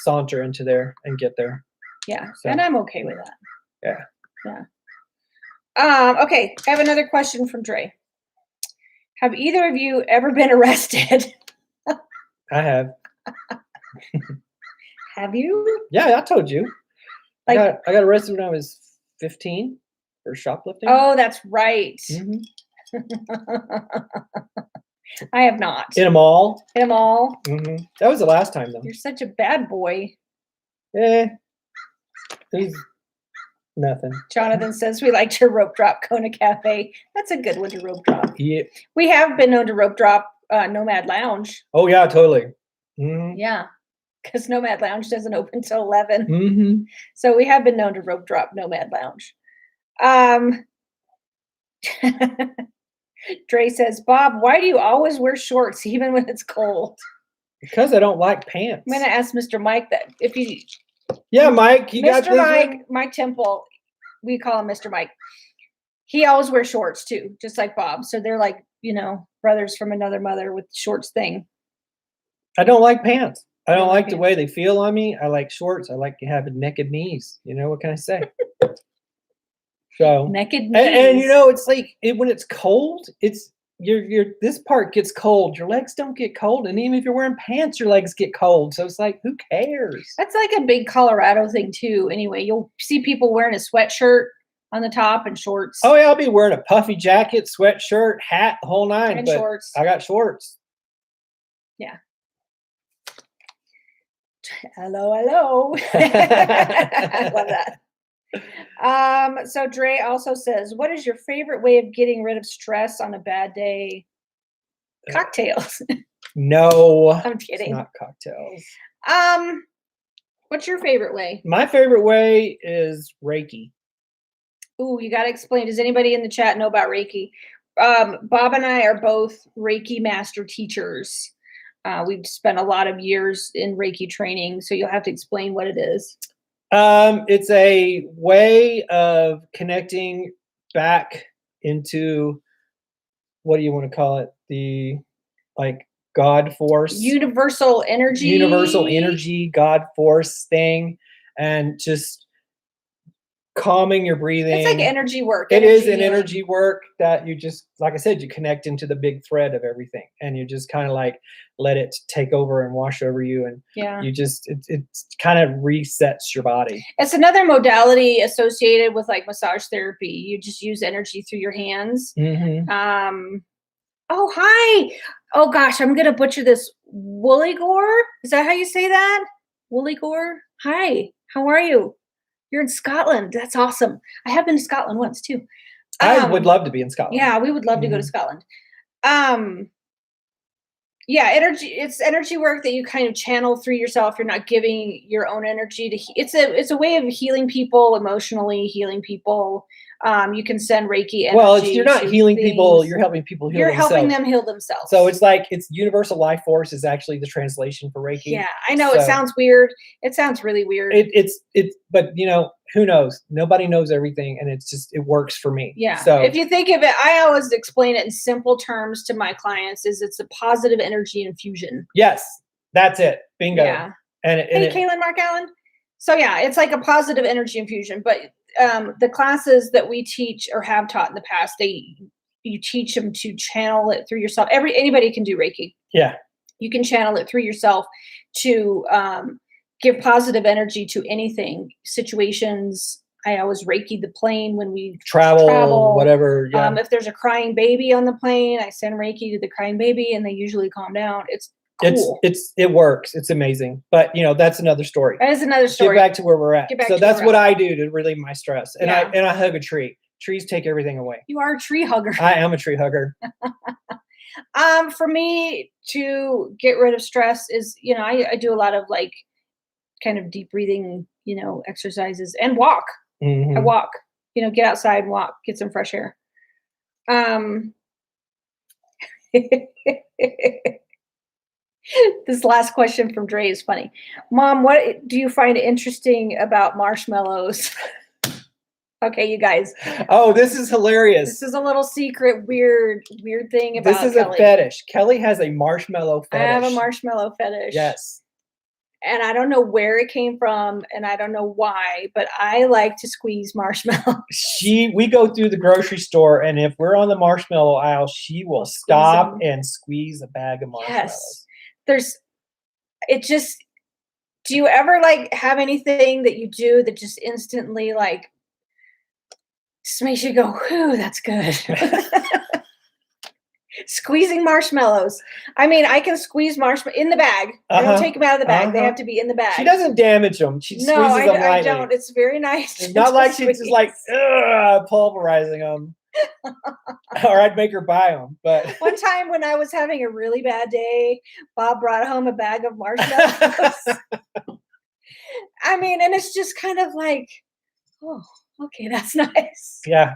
saunter into there and get there. Yeah, so. And I'm okay with that. Yeah. Yeah. Okay, I have another question from Dre. Have either of you ever been arrested? I have. Have you? Yeah, I told you. I got arrested when I was 15 for shoplifting. Oh, that's right. Mm-hmm. I have not. In a mall. Mm-hmm. That was the last time, though. You're such a bad boy. It was nothing. Jonathan says we like to rope drop Kona Cafe. That's a good one to rope drop. Yeah. We have been known to rope drop Nomad Lounge. Oh, yeah, totally. Mm-hmm. Yeah, because Nomad Lounge doesn't open till 11. Mm-hmm. So we have been known to rope drop Nomad Lounge. Dre says, Bob, why do you always wear shorts even when it's cold? Because I don't like pants. I'm going to ask Mr. Mike that if he... Yeah, Mike. Mr. Mike Temple, we call him Mr. Mike. He always wears shorts too, just like Bob. So they're like, brothers from another mother with the shorts thing. I don't like pants. I don't like the way they feel on me. I like shorts. I like to have naked knees. What can I say? So naked knees. And it's like when it's cold, it's this part gets cold. Your legs don't get cold, and even if you're wearing pants, your legs get cold. So it's like, who cares? That's like a big Colorado thing too. Anyway, you'll see people wearing a sweatshirt on the top and shorts. Oh yeah, I'll be wearing a puffy jacket, sweatshirt, hat, the whole nine. And but shorts. I got shorts. Yeah. Hello. I love that. So Dre also says, what is your favorite way of getting rid of stress on a bad day? Cocktails. No. I'm kidding. It's not cocktails. What's your favorite way? My favorite way is Reiki. Ooh, you got to explain. Does anybody in the chat know about Reiki? Bob and I are both Reiki master teachers. We've spent a lot of years in Reiki training, so you'll have to explain what it is. It's a way of connecting back into, what do you want to call it? The God force. Universal energy, God force thing. And just calming your breathing. It's like energy work. It is an healing. energy work that you just, like I said, you connect into the big thread of everything, and you just kind of like let it take over and wash over you, and you just it kind of resets your body. It's another modality associated with like massage therapy. You just use energy through your hands. Oh, hi. Oh gosh, I'm gonna butcher this. Woolligore? Is that how you say that? Woolligore? Hi, how are you? You're in Scotland. That's awesome. I have been to Scotland once too. I would love to be in Scotland. Yeah, we would love to go to Scotland. Yeah, energy. It's energy work that you kind of channel through yourself. You're not giving your own energy to. It's a way of healing people emotionally, healing people. You can send Reiki energy. Well, you're not healing people. You're helping people heal themselves. You're helping them heal themselves. So it's like it's universal life force is actually the translation for Reiki. Yeah, I know it sounds weird. It sounds really weird. It's but you know, who knows? Nobody knows everything, and it works for me. Yeah. So if you think of it, I always explain it in simple terms to my clients: it's a positive energy infusion. Yes, that's it. Bingo. Yeah. Hey, Kaylin, Mark Allen. So yeah, it's like a positive energy infusion, but the classes that we teach or have taught in the past, you teach them to channel it through yourself. Anybody can do Reiki. Yeah. You can channel it through yourself to give positive energy to anything, situations. I always Reiki the plane when we travel, whatever. Yeah. If there's a crying baby on the plane, I send Reiki to the crying baby and they usually calm down. It's cool. It works. It's amazing. But you know, that's another story. That is another story. Get back to where we're at. So that's what I do to relieve my stress. And I hug a tree. Trees take everything away. You are a tree hugger. I am a tree hugger. For me to get rid of stress is, you know, I do a lot of like kind of deep breathing, you know, exercises and walk. I walk, you know, get outside and walk, get some fresh air. This last question from Dre is funny. Mom, what do you find interesting about marshmallows? Okay, you guys. Oh, this is hilarious. This is a little secret, weird thing about This is Kelly. a fetish. Kelly has a marshmallow fetish. I have a marshmallow fetish. Yes. And I don't know where it came from, and I don't know why, but I like to squeeze marshmallows. We go through the grocery store, and if we're on the marshmallow aisle, she will stop and squeeze a bag of marshmallows. Yes. Do you ever like have anything that you do that just instantly like just makes you go, whew, that's good. Squeezing marshmallows. I mean, I can squeeze marshmallows in the bag. I don't take them out of the bag. They have to be in the bag. She doesn't damage them. She squeezes them lightly. I don't. It's very nice. It's not like she's just like pulverizing them. Or I'd make her buy them. But one time when I was having a really bad day, Bob brought home a bag of marshmallows. I mean, and it's just kind of like, oh, okay, that's nice. Yeah.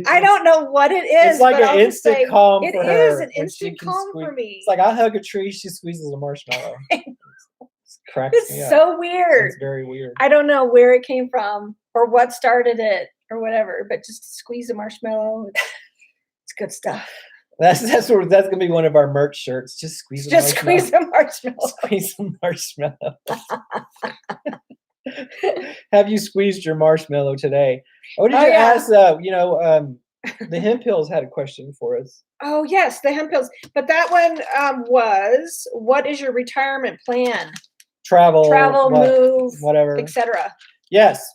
I don't know what it is. It's like an instant calm for her. It is an instant calm for me. It's like I hug a tree, she squeezes a marshmallow. It's so weird. It's very weird. I don't know where it came from or what started it or whatever, but just to squeeze a marshmallow, it's good stuff. That's gonna be one of our merch shirts. Just squeeze a marshmallow. Squeeze a marshmallow. Have you squeezed your marshmallow today? Oh, did you ask? The Hemp Hills had a question for us. Oh yes, the Hemp Hills. But that one was, what is your retirement plan? Travel, move, whatever, etc. Yes.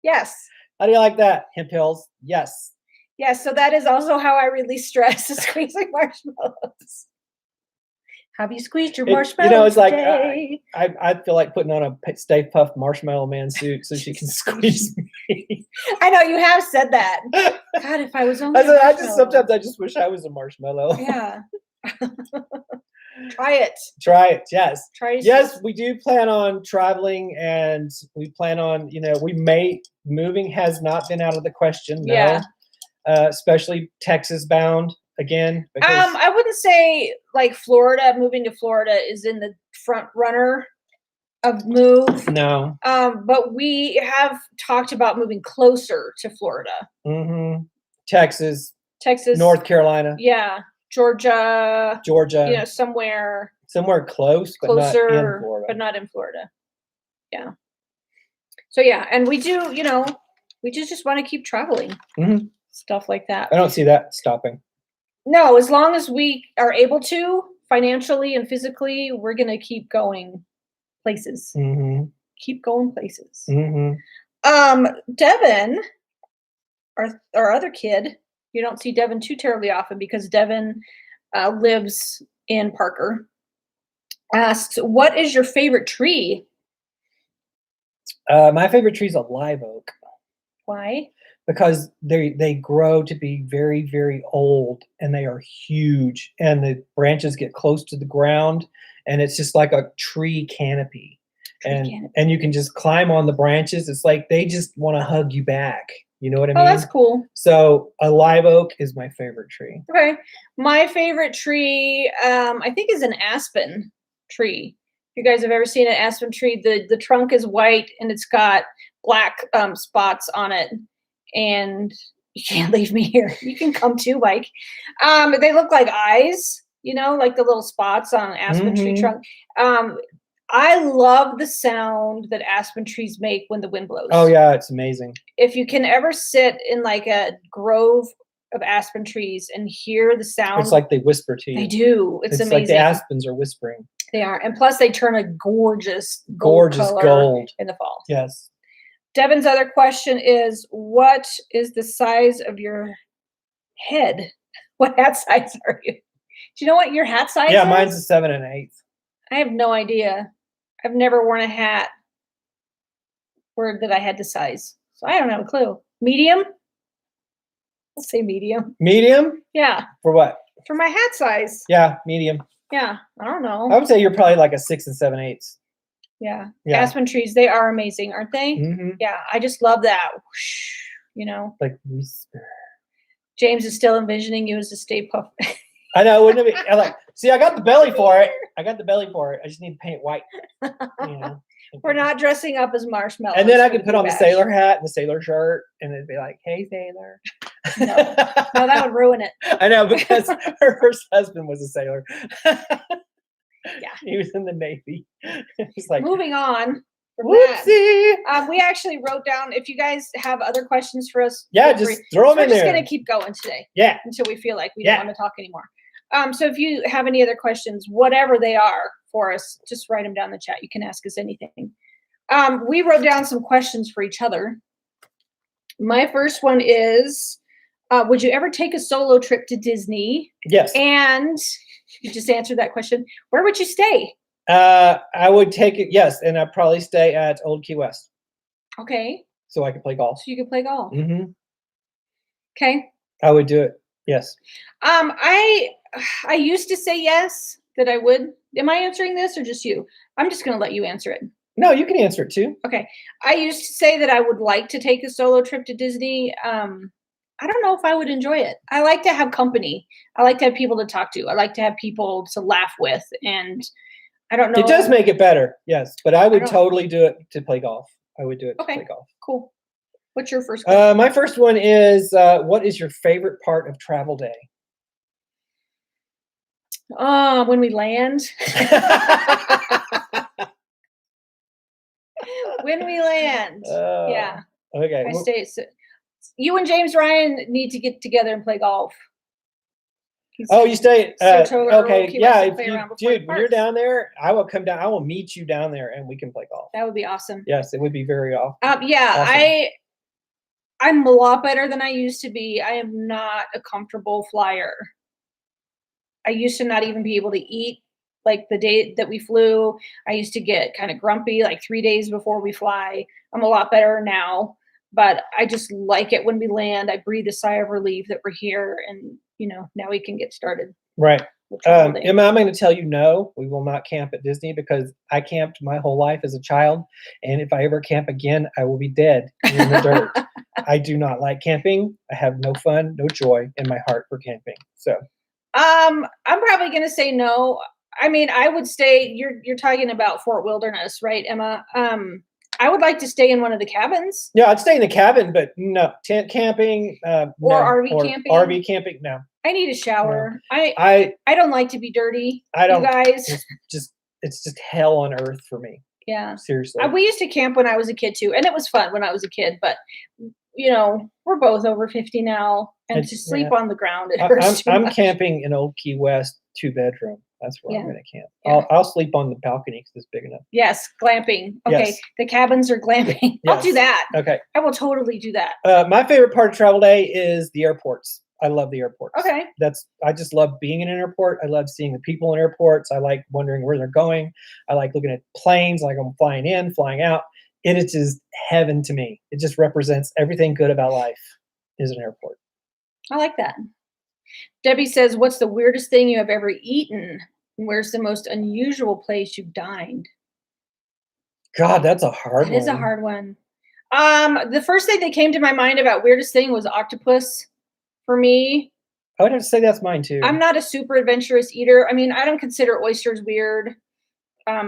Yes. How do you like that, Hemp Hills? Yes. Yes. So that is also how I release stress: is squeezing marshmallows. Have you squeezed your marshmallow? You know, it's like I feel like putting on a Stay Puft Marshmallow Man suit so she can squeeze me. I know you have said that. God, if I was only. Sometimes I just wish I was a marshmallow. Yeah. Try it. Yes. Yes, we do plan on traveling, and we plan on, moving has not been out of the question. No. Yeah. Especially Texas bound again. I wouldn't say like moving to Florida is in the front runner of move. No. But we have talked about moving closer to Florida. Mm-hmm. Texas, North Carolina. Yeah. Georgia, somewhere closer, but not in Florida. Yeah. So yeah, and we do, we just want to keep traveling, stuff like that. I don't see that stopping. No, as long as we are able to financially and physically, we're gonna keep going places. Keep going places. Devin, our other kid, you don't see Devin too terribly often because Devin lives in Parker. Asked, what is your favorite tree? My favorite tree is a live oak. Why? Because they grow to be very, very old, and they are huge, and the branches get close to the ground, and it's just like a tree canopy. And you can just climb on the branches. It's like they just want to hug you back. You know what I mean? Oh, that's cool. So a live oak is my favorite tree. Okay. My favorite tree, I think, is an aspen tree. If you guys have ever seen an aspen tree, the trunk is white and it's got black spots on it. And you can't leave me here. You can come too, Mike. They look like eyes, like the little spots on an aspen tree trunk. I love the sound that aspen trees make when the wind blows. Oh yeah, it's amazing. If you can ever sit in like a grove of aspen trees and hear the sound, it's like they whisper to you. They do. It's amazing. Like the aspens are whispering. They are, and plus they turn a gorgeous gold in the fall. Yes. Devin's other question is, what is the size of your head? What hat size are you? Do you know what your hat size is? Yeah, mine's a 7 1/8. I have no idea. I've never worn a hat where that I had the size. So I don't have a clue. Medium? Let's say medium. Medium? Yeah. For what? For my hat size. Yeah, medium. Yeah, I don't know. I would say you're probably like a 6 7/8. Yeah. Aspen trees, they are amazing, aren't they? Yeah, I just love that. Whoosh, like whisper. James is still envisioning you as a Stay Puft. I know, wouldn't it be? I got the belly for it. I just need to paint white. We're not dressing up as marshmallows. And then I could put on the sailor hat and the sailor shirt, and it'd be like, "Hey, sailor." No, that would ruin it. I know, because her first husband was a sailor. Yeah, he was in the Navy. He's like, moving on. Whoopsie. We actually wrote down, if you guys have other questions for us. Yeah, just throw them in there. We're just going to keep going today. Yeah. Until we feel like we don't want to talk anymore. So if you have any other questions, whatever they are for us, just write them down in the chat. You can ask us anything. We wrote down some questions for each other. My first one is, would you ever take a solo trip to Disney? Yes. And you just answered that question. Where would you stay? I would take it, yes, and I'd probably stay at Old Key West. Okay. So I could play golf. So you could play golf. Okay. I would do it. Yes. I used to say yes, that I would. Am I answering this or just you? I'm just going to let you answer it. No, you can answer it too. Okay. I used to say that I would like to take a solo trip to Disney. I don't know if I would enjoy it. I like to have company. I like to have people to talk to. I like to have people to laugh with. And I don't know. It does make it better. Yes. But I would totally do it to play golf. I would do it to play golf. Cool. What's your first question? My first one is, what is your favorite part of travel day? When we land. When we land. Yeah. Okay. You and James Ryan need to get together and play golf. You stay. Okay. Yeah. Dude, when you're down there, I will come down. I will meet you down there and we can play golf. That would be awesome. Yes, it would be very awesome. Awesome. I'm a lot better than I used to be. I am not a comfortable flyer. I used to not even be able to eat like the day that we flew. I used to get kind of grumpy like 3 days before we fly. I'm a lot better now, but I just like it when we land. I breathe a sigh of relief that we're here, and now we can get started. Right. Emma, I'm going to tell you, no, we will not camp at Disney because I camped my whole life as a child. And if I ever camp again, I will be dead in the dirt. I do not like camping. I have no fun, no joy in my heart for camping. So, I'm probably going to say no. I mean, I would stay, you're talking about Fort Wilderness, right, Emma? I would like to stay in one of the cabins. Yeah, I'd stay in the cabin, but no, tent camping, or RV camping. RV camping, no. I need a shower. No. I don't like to be dirty. I don't. You guys. It's just hell on earth for me. Yeah. Seriously. We used to camp when I was a kid too, and it was fun when I was a kid, but we're both over 50 now, and to sleep on the ground, it hurts too I'm much. camping in Old Key West, 2-bedroom. That's where I'm Yeah. gonna camp. Yeah. I'll sleep on the balcony because it's big enough. Yes, glamping. Okay, Yes. the cabins are glamping. I'll do Yes. that. Okay. I will totally do that. My favorite part of travel day is the airports. I love the airports. Okay. I just love being in an airport. I love seeing the people in airports. I like wondering where they're going. I like looking at planes, like I'm flying in, flying out. It is just heaven to me. It just represents everything good about life is an airport. I like that. Debbie says, "What's the weirdest thing you have ever eaten? Where's the most unusual place you've dined?" God, that's a hard That one. is a hard one. The first thing that came to my mind about weirdest thing was octopus for me. I would have to say that's mine too. I'm not a super adventurous eater. I mean, I don't consider oysters weird.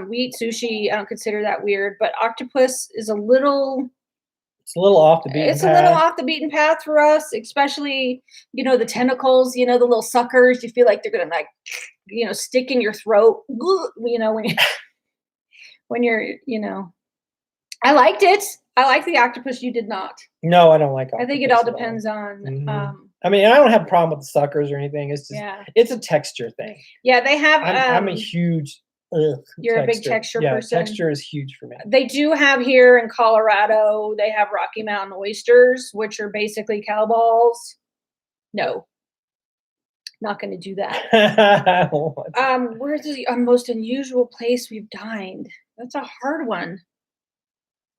We eat sushi. I don't consider that weird, but octopus is It's a little off the beaten path. It's a little off the beaten path for us, especially, the tentacles, the little suckers. You feel like they're gonna stick in your throat. When you're. I liked it. I like the octopus. You did not. No, I don't like octopus. I think it all depends on. Mm-hmm. I mean, I don't have a problem with the suckers or anything. It's just, it's a texture thing. Yeah, they have. I'm a huge. You're a big texture person. Texture is huge for me. They do have here in Colorado. They have Rocky Mountain oysters, which are basically cow balls. No, not going to do that. Where's the most unusual place we've dined? That's a hard one.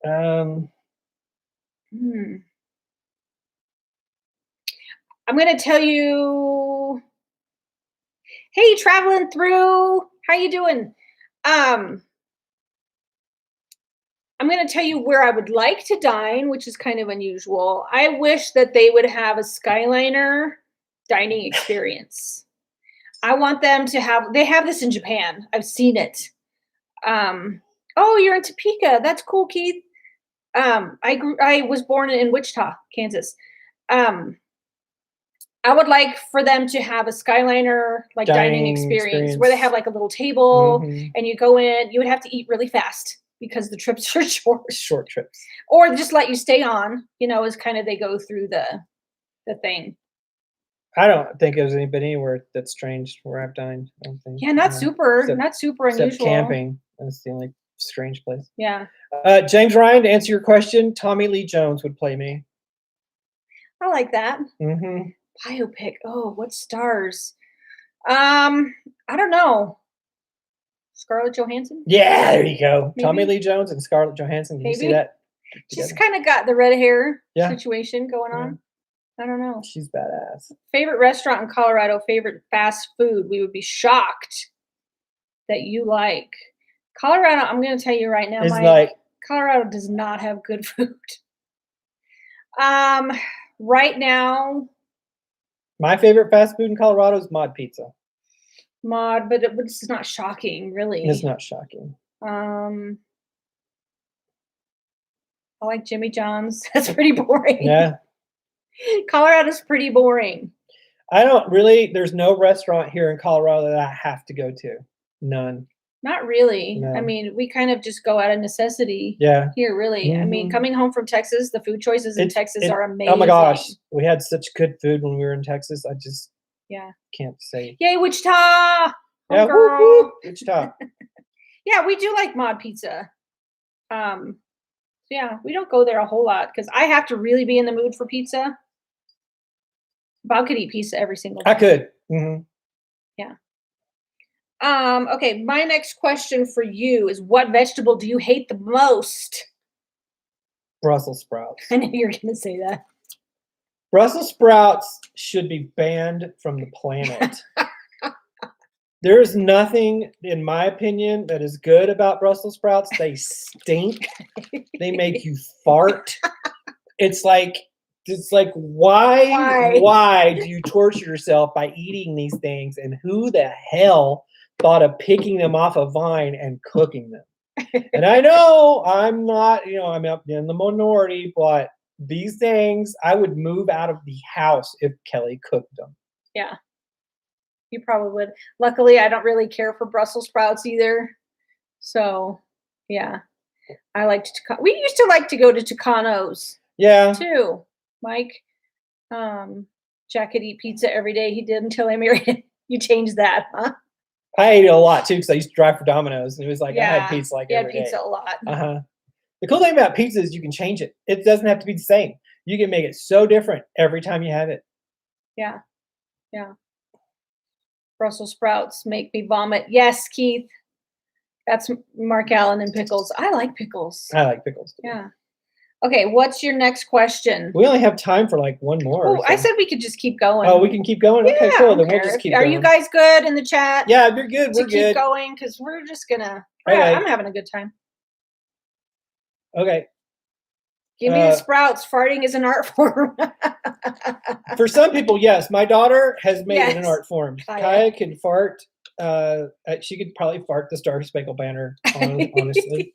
I'm going to tell you. Hey, traveling through. How you doing? I'm going to tell you where I would like to dine, which is kind of unusual. I wish that they would have a Skyliner dining experience. I want them to have. They have this in Japan. I've seen it. Oh, you're in Topeka. That's cool, Keith. I was born in Wichita, Kansas. I would like for them to have a Skyliner dining experience where they have like a little table and you go in. You would have to eat really fast because the trips are short trips, or just let you stay on. As kind of they go through the thing. I don't think there's anywhere that's strange where I've dined. I don't think. Yeah, not super unusual. Except camping. That's the only strange place. Yeah. James Ryan, to answer your question, Tommy Lee Jones would play me. I like that. Biopic. Oh, what stars? I don't know. Scarlett Johansson? Yeah, there you go. Maybe? Tommy Lee Jones and Scarlett Johansson. Can you see that? She's kind of got the red hair situation going on. I don't know. She's badass. Favorite restaurant in Colorado, favorite fast food. We would be shocked that you like. Colorado, I'm going to tell you right now, Colorado does not have good food. Right now. My favorite fast food in Colorado is Mod Pizza. Mod, but it's not shocking, really. It's not shocking. I like Jimmy John's. That's pretty boring. Yeah. Colorado's pretty boring. I don't really, there's no restaurant here in Colorado that I have to go to. None. Not really. No. I mean, we kind of just go out of necessity. Yeah. Here, really. I mean, coming home from Texas, the food choices in Texas are amazing. Oh my gosh. We had such good food when we were in Texas. I just can't say. Yay, Wichita! Yeah, girl. whoop, whoop, Wichita. Yeah, we do like Mod Pizza. Yeah, we don't go there a whole lot because I have to really be in the mood for pizza. Bob could eat pizza every single day. I could. Yeah. Okay, my next question for you is, what vegetable do you hate the most? Brussels sprouts. I knew you were going to say that. Brussels sprouts should be banned from the planet. There is nothing, in my opinion, that is good about Brussels sprouts. They stink. They make you fart. It's like why do you torture yourself by eating these things? And who the hell thought of picking them off a vine and cooking them? And I know I'm not, I'm up in the minority, but these things, I would move out of the house if Kelly cooked them. Yeah. You probably would. Luckily, I don't really care for Brussels sprouts either. So, Yeah. I liked we used to like to go to Tucano's Yeah. too. Mike, Jack could eat pizza every day. He did until I married him. You changed that, huh? I ate it a lot too because I used to drive for Domino's, and it was like I had Yeah. pizza like You had every day. pizza a lot. The cool thing about pizza is you can change it. It doesn't have to be the same. You can make it so different every time you have it. Yeah. Yeah. Brussels sprouts make me vomit. Yes, Keith. That's Mark Allen and pickles. I like pickles. I like pickles too. Yeah. Okay, what's your next question? We only have time for like one more. Oh, I said we could just keep going. Oh, we can keep going? Okay, Yeah, cool. Then we'll just keep Are going. you guys good in the chat? Yeah, you're good. We're to good. keep going because we're just gonna. Okay. I'm having a good time. Okay. Give me the sprouts. Farting is an art form. For some people, yes. My daughter has made it an Yes. art form. Kaya can fart. She could probably fart the Star Spangled Banner, honestly.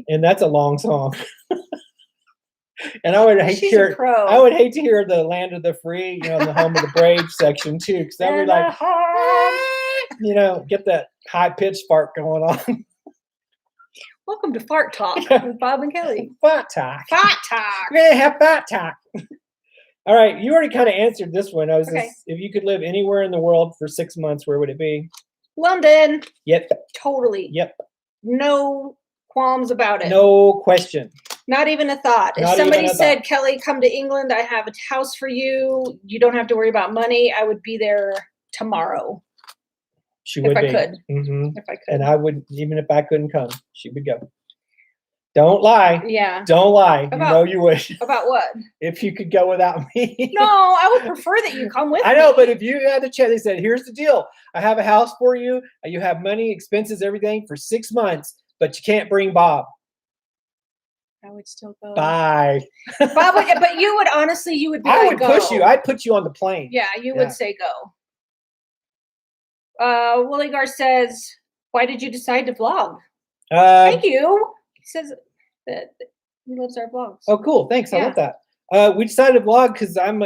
And that's a long song. And I would hate to hear. I would hate to hear the Land of the Free, the Home of the Brave section too, because that would like, get that high pitched fart going on. Welcome to Fart Talk with Bob and Kelly. Fart talk. Fart talk. We're gonna have fart talk. All right, you already kind of answered this one. Okay. If you could live anywhere in the world for 6 months, where would it be? London. Yep. Totally. Yep. No qualms about it. No question. Not even a thought. If somebody said, Kelly, come to England, I have a house for you. You don't have to worry about money. I would be there tomorrow. She would be. If I could. Mm-hmm. If I could. And I would, even if I couldn't come, she would go. Don't lie. Yeah. Don't lie. You would. About what? If you could go without me. No, I would prefer that you come with me. I know, but if you had the chat, they said, here's the deal. I have a house for you. You have money, expenses, everything for 6 months, but you can't bring Bob. I would still go. Bye. Bob would, but you would honestly, you would be I would push you. I'd put you on the plane. Yeah, you would say go. Willigar says, why did you decide to vlog? Thank you. He says that he loves our vlogs. Oh, cool. Thanks. I love that. We decided to vlog because I'm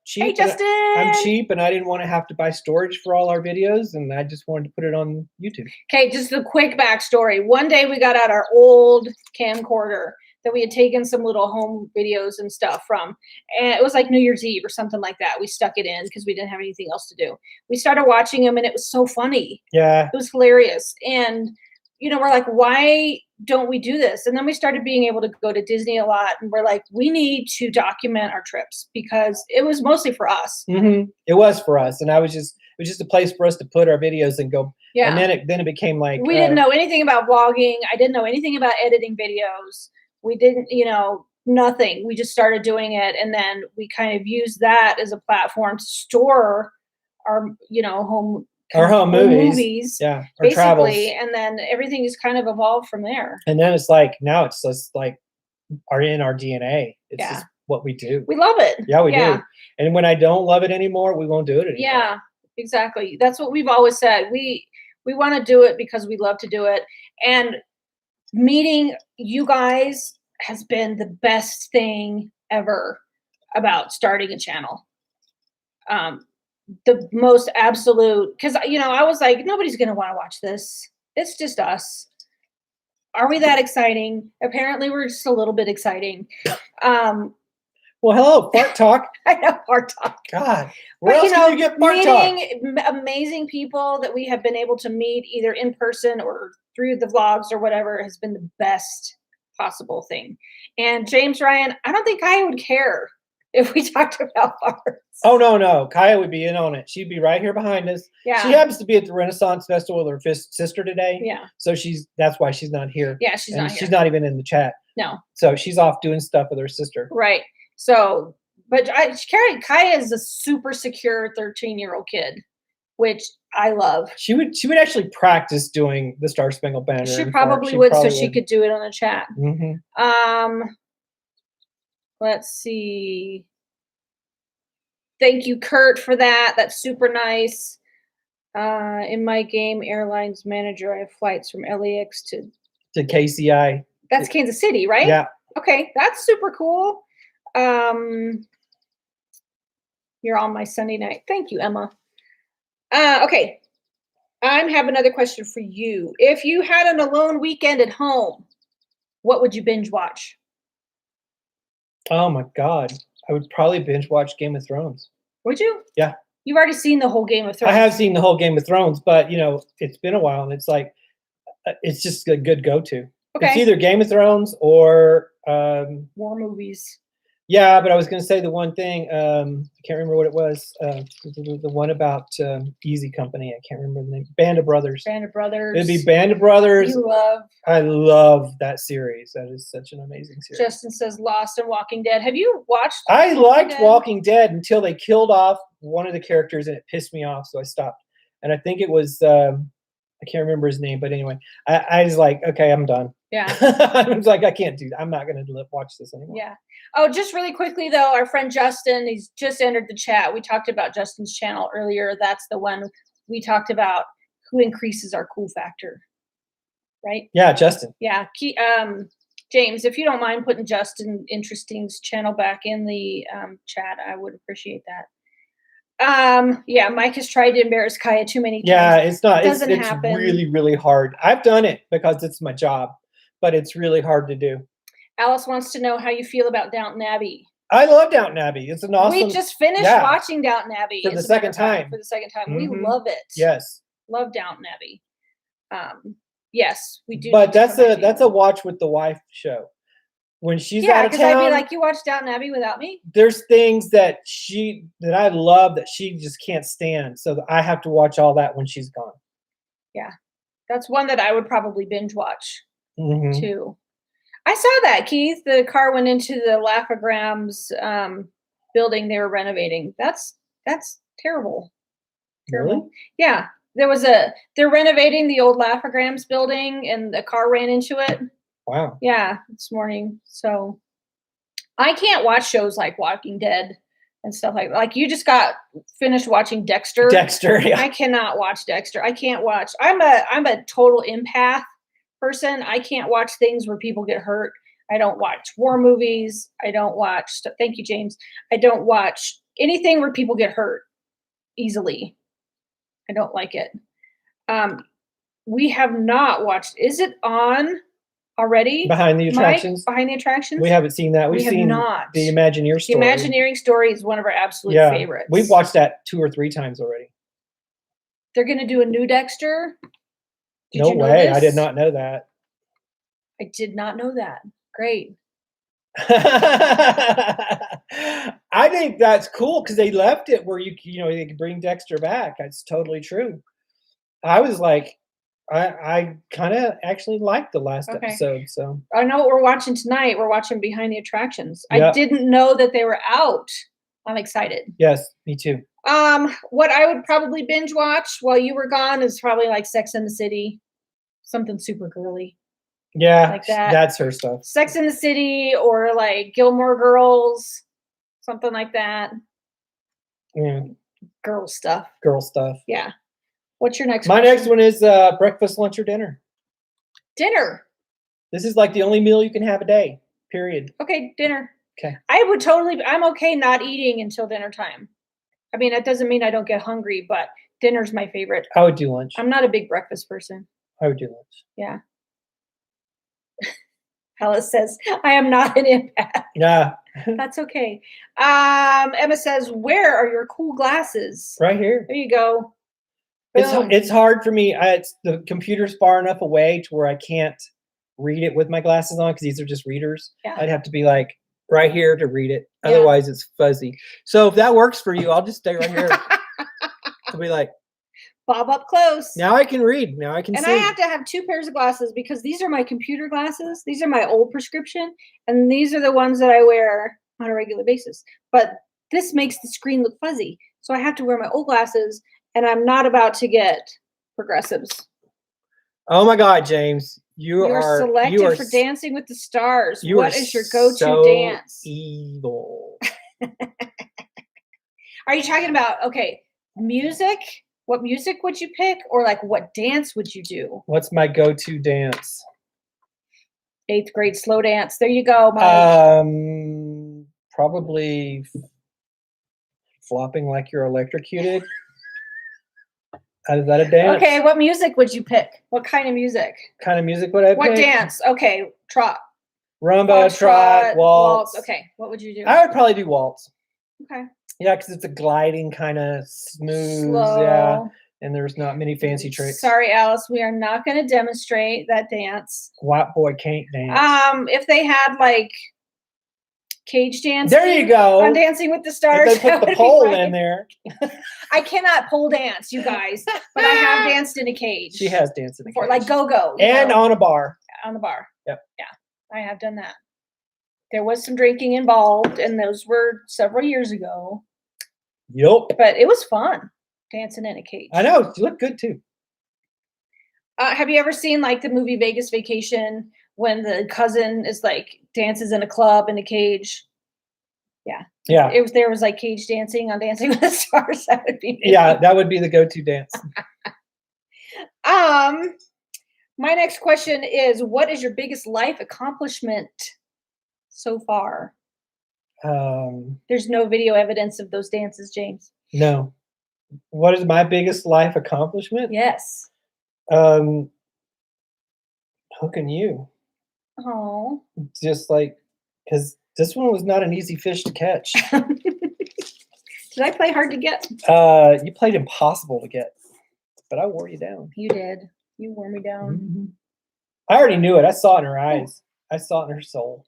cheap. Hey, Justin. I'm cheap, and I didn't want to have to buy storage for all our videos, and I just wanted to put it on YouTube. Okay, just a quick backstory. One day we got out our old camcorder that we had taken some little home videos and stuff from. And it was like New Year's Eve or something like that. We stuck it in because we didn't have anything else to do. We started watching them and it was so funny. Yeah. It was hilarious. And, we're like, why don't we do this? And then we started being able to go to Disney a lot. And we're like, we need to document our trips because it was mostly for us. Mm-hmm. It was for us. And it was just a place for us to put our videos and go. Yeah. And then it became like. We didn't know anything about vlogging. I didn't know anything about editing videos. We didn't, nothing. We just started doing it. And then we kind of used that as a platform to store our, home movies. Yeah. Basically. Travels. And then everything just kind of evolved from there. And then it's like, now it's just like in our DNA. It's just what we do. We love it. Yeah, we do. And when I don't love it anymore, we won't do it anymore. Yeah, exactly. That's what we've always said. We want to do it because we love to do it. And meeting you guys has been the best thing ever about starting a channel. The most absolute, because I was like, nobody's gonna want to watch this. It's just us. Are we that exciting? Apparently we're just a little bit exciting. Well, hello, Fart Talk. I know, Fart Talk. God, where else can you get Fart Talk? Meeting amazing people that we have been able to meet either in person or through the vlogs or whatever has been the best possible thing. And James Ryan, I don't think Kaya would care if we talked about farts. Oh, no. Kaya would be in on it. She'd be right here behind us. Yeah. She happens to be at the Renaissance Festival with her sister today. Yeah. So that's why she's not here. Yeah, she's not here. She's not even in the chat. No. So she's off doing stuff with her sister. Right. So, but Kaya is a super secure 13-year-old kid, which I love. She would actually practice doing the Star Spangled Banner. She probably would, so she could do it on a chat. Mm-hmm. Let's see. Thank you, Kurt, for that. That's super nice. In my game, airlines manager, I have flights from LAX to KCI. That's Kansas City, right? Yeah. Okay, that's super cool. You're on my Sunday night. Thank you, Emma. Okay. I have another question for you. If you had an alone weekend at home, what would you binge watch? Oh my God. I would probably binge watch Game of Thrones. Would you? Yeah. You've already seen the whole Game of Thrones. I have seen the whole Game of Thrones, but it's been a while, and it's like, it's just a good go-to. Okay. It's either Game of Thrones or war movies. Yeah, but I was going to say the one thing. I can't remember what it was. The one about Easy Company. I can't remember the name. Band of Brothers. Band of Brothers. It'd be Band of Brothers. You love. I love that series. That is such an amazing series. Justin says Lost and Walking Dead. Have you watched? I liked Walking Dead until they killed off one of the characters, and it pissed me off, so I stopped. And I think it was I can't remember his name, but anyway, I was like, okay, I'm done. Yeah. I was like, I can't do that. I'm not going to watch this anymore. Yeah. Oh, just really quickly though, our friend Justin, he's just entered the chat. We talked about Justin's channel earlier. That's the one we talked about, who increases our cool factor, right? Yeah, Justin. Yeah. James, if you don't mind putting Justin Interesting's channel back in the chat, I would appreciate that. Yeah, Mike has tried to embarrass Kaya too many times. Yeah, it's not. It It's really, really hard. I've done it because it's my job, but it's really hard to do. Alice wants to know how you feel about Downton Abbey. I love Downton Abbey. It's an awesome. We just finished watching Downton Abbey for the second time. For the second time, we love it. Yes, love Downton Abbey. Yes, we do. But that's a watch with the wife show. When she's out of town, because I'd be like, you watch Downton Abbey without me? There's things that I love that she just can't stand, so I have to watch all that when she's gone. Yeah, that's one that I would probably binge watch too. I saw that, Keith. The car went into the Laugh-O-Grams building they were renovating. That's terrible. Terrible. Really? Yeah, they're renovating the old Laugh-O-Grams building, and the car ran into it. Wow. Yeah, this morning. So I can't watch shows like Walking Dead and stuff like you just got finished watching Dexter. Dexter, yeah. I cannot watch Dexter. I can't watch. I'm a total empath person. I can't watch things where people get hurt. I don't watch war movies. I don't watch thank you, James. I don't watch anything where people get hurt easily. I don't like it. We have not watched. Is it on already? Behind the Attractions? Behind the Attractions? We haven't seen that. We've seen not. The Imagineer Story. The Imagineering Story is one of our absolute favorites. We've watched that 2 or 3 times already. They're going to do a new Dexter? No way. I did not know that. I did not know that. Great. I think that's cool because they left it where they could bring Dexter back. That's totally true. I was like, I kind of actually liked the last episode. So I know what we're watching tonight. We're watching Behind the Attractions. Yep. I didn't know that they were out. I'm excited. Yes, me too. What I would probably binge watch while you were gone is probably like Sex and the City, something super girly. Yeah, like that. That's her stuff. Sex and the City or like Gilmore Girls, something like that. Yeah. Girl stuff. Girl stuff. Yeah. What's your next one? My question? next one is breakfast, lunch, or dinner. Dinner. This is like the only meal you can have a day, period. Okay, dinner. Okay. I'm okay not eating until dinner time. I mean, that doesn't mean I don't get hungry, but dinner's my favorite. I would do lunch. I'm not a big breakfast person. I would do lunch. Yeah. Alice says, I am not an empath. Yeah. That's okay. Emma says, where are your cool glasses? Right here. There you go. It's hard for me. The computer's far enough away to where I can't read it with my glasses on because these are just readers. Yeah. I'd have to be like right here to read it. Otherwise, it's fuzzy. So if that works for you, I'll just stay right here. I'll be like, Bob up close. Now I can read. Now I can see. And I have to have 2 pairs of glasses because these are my computer glasses. These are my old prescription. And these are the ones that I wear on a regular basis. But this makes the screen look fuzzy. So I have to wear my old glasses. And I'm not about to get progressives. Oh my God, James. You're selected for Dancing with the Stars. What is your go-to dance? Evil. Are you talking about, music? What music would you pick? Or like what dance would you do? What's my go-to dance? 8th grade slow dance. There you go, Mike. Probably flopping like you're electrocuted. Is that a dance? Okay, what music would you pick? What kind of music? What kind of music would I pick? What dance? Okay, trot. Rumba, trot, waltz. Okay, what would you do? I would probably do waltz. Okay. Yeah, because it's a gliding kind of smooth. Slow. Yeah, and there's not many fancy tricks. Sorry, Alice, we are not going to demonstrate that dance. White boy can't dance. If they had like cage dancing. There you go. On Dancing with the Stars. If they put the pole in there. I cannot pole dance, you guys, but I have danced in a cage. She has danced in a cage. Like go-go. And on a bar. On the bar. Yep. Yeah, I have done that. There was some drinking involved, and those were several years ago. Yup. But it was fun dancing in a cage. I know. You look good too. Have you ever seen like the movie Vegas Vacation when the cousin is like dances in a club in a cage? Yeah. Yeah. There was like cage dancing on Dancing with the Stars. That would be Yeah, that would be the go-to dance. My next question is, what is your biggest life accomplishment so far? There's no video evidence of those dances, James. No. What is my biggest life accomplishment? Yes. Hooking you. Oh. Just like, because this one was not an easy fish to catch. Did I play hard to get? You played impossible to get, but I wore you down. You did. You wore me down. Mm-hmm. I already knew it. I saw it in her eyes. I saw it in her soul.